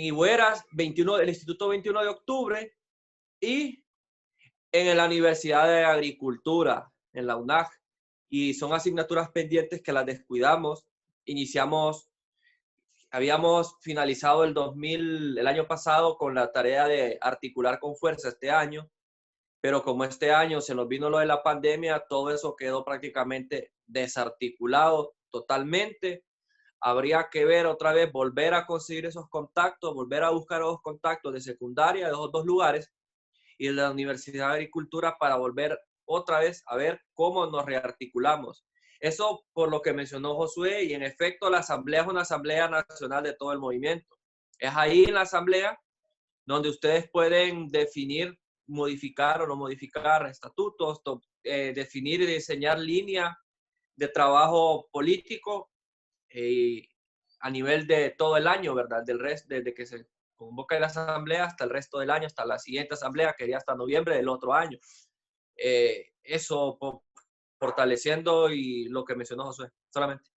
Higueras, el Instituto 21 de Octubre, y en la Universidad de Agricultura, en la UNAG. Y son asignaturas pendientes que las descuidamos. Habíamos finalizado el año pasado con la tarea de articular con fuerza este año, pero como este año se nos vino lo de la pandemia, todo eso quedó prácticamente desarticulado totalmente. Habría que ver otra vez, volver a conseguir esos contactos, volver a buscar los contactos de secundaria de esos dos lugares y de la Universidad de Agricultura para volver otra vez a ver cómo nos rearticulamos. Eso por lo que mencionó Josué, y en efecto la asamblea es una asamblea nacional de todo el movimiento. Es ahí en la asamblea donde ustedes pueden definir, modificar o no modificar estatutos, definir y diseñar línea de trabajo político a nivel de todo el año, ¿verdad? Desde que se convoca la asamblea hasta el resto del año, hasta la siguiente asamblea, que sería hasta noviembre del otro año. Eso fortaleciendo y lo que mencionó Josué, solamente.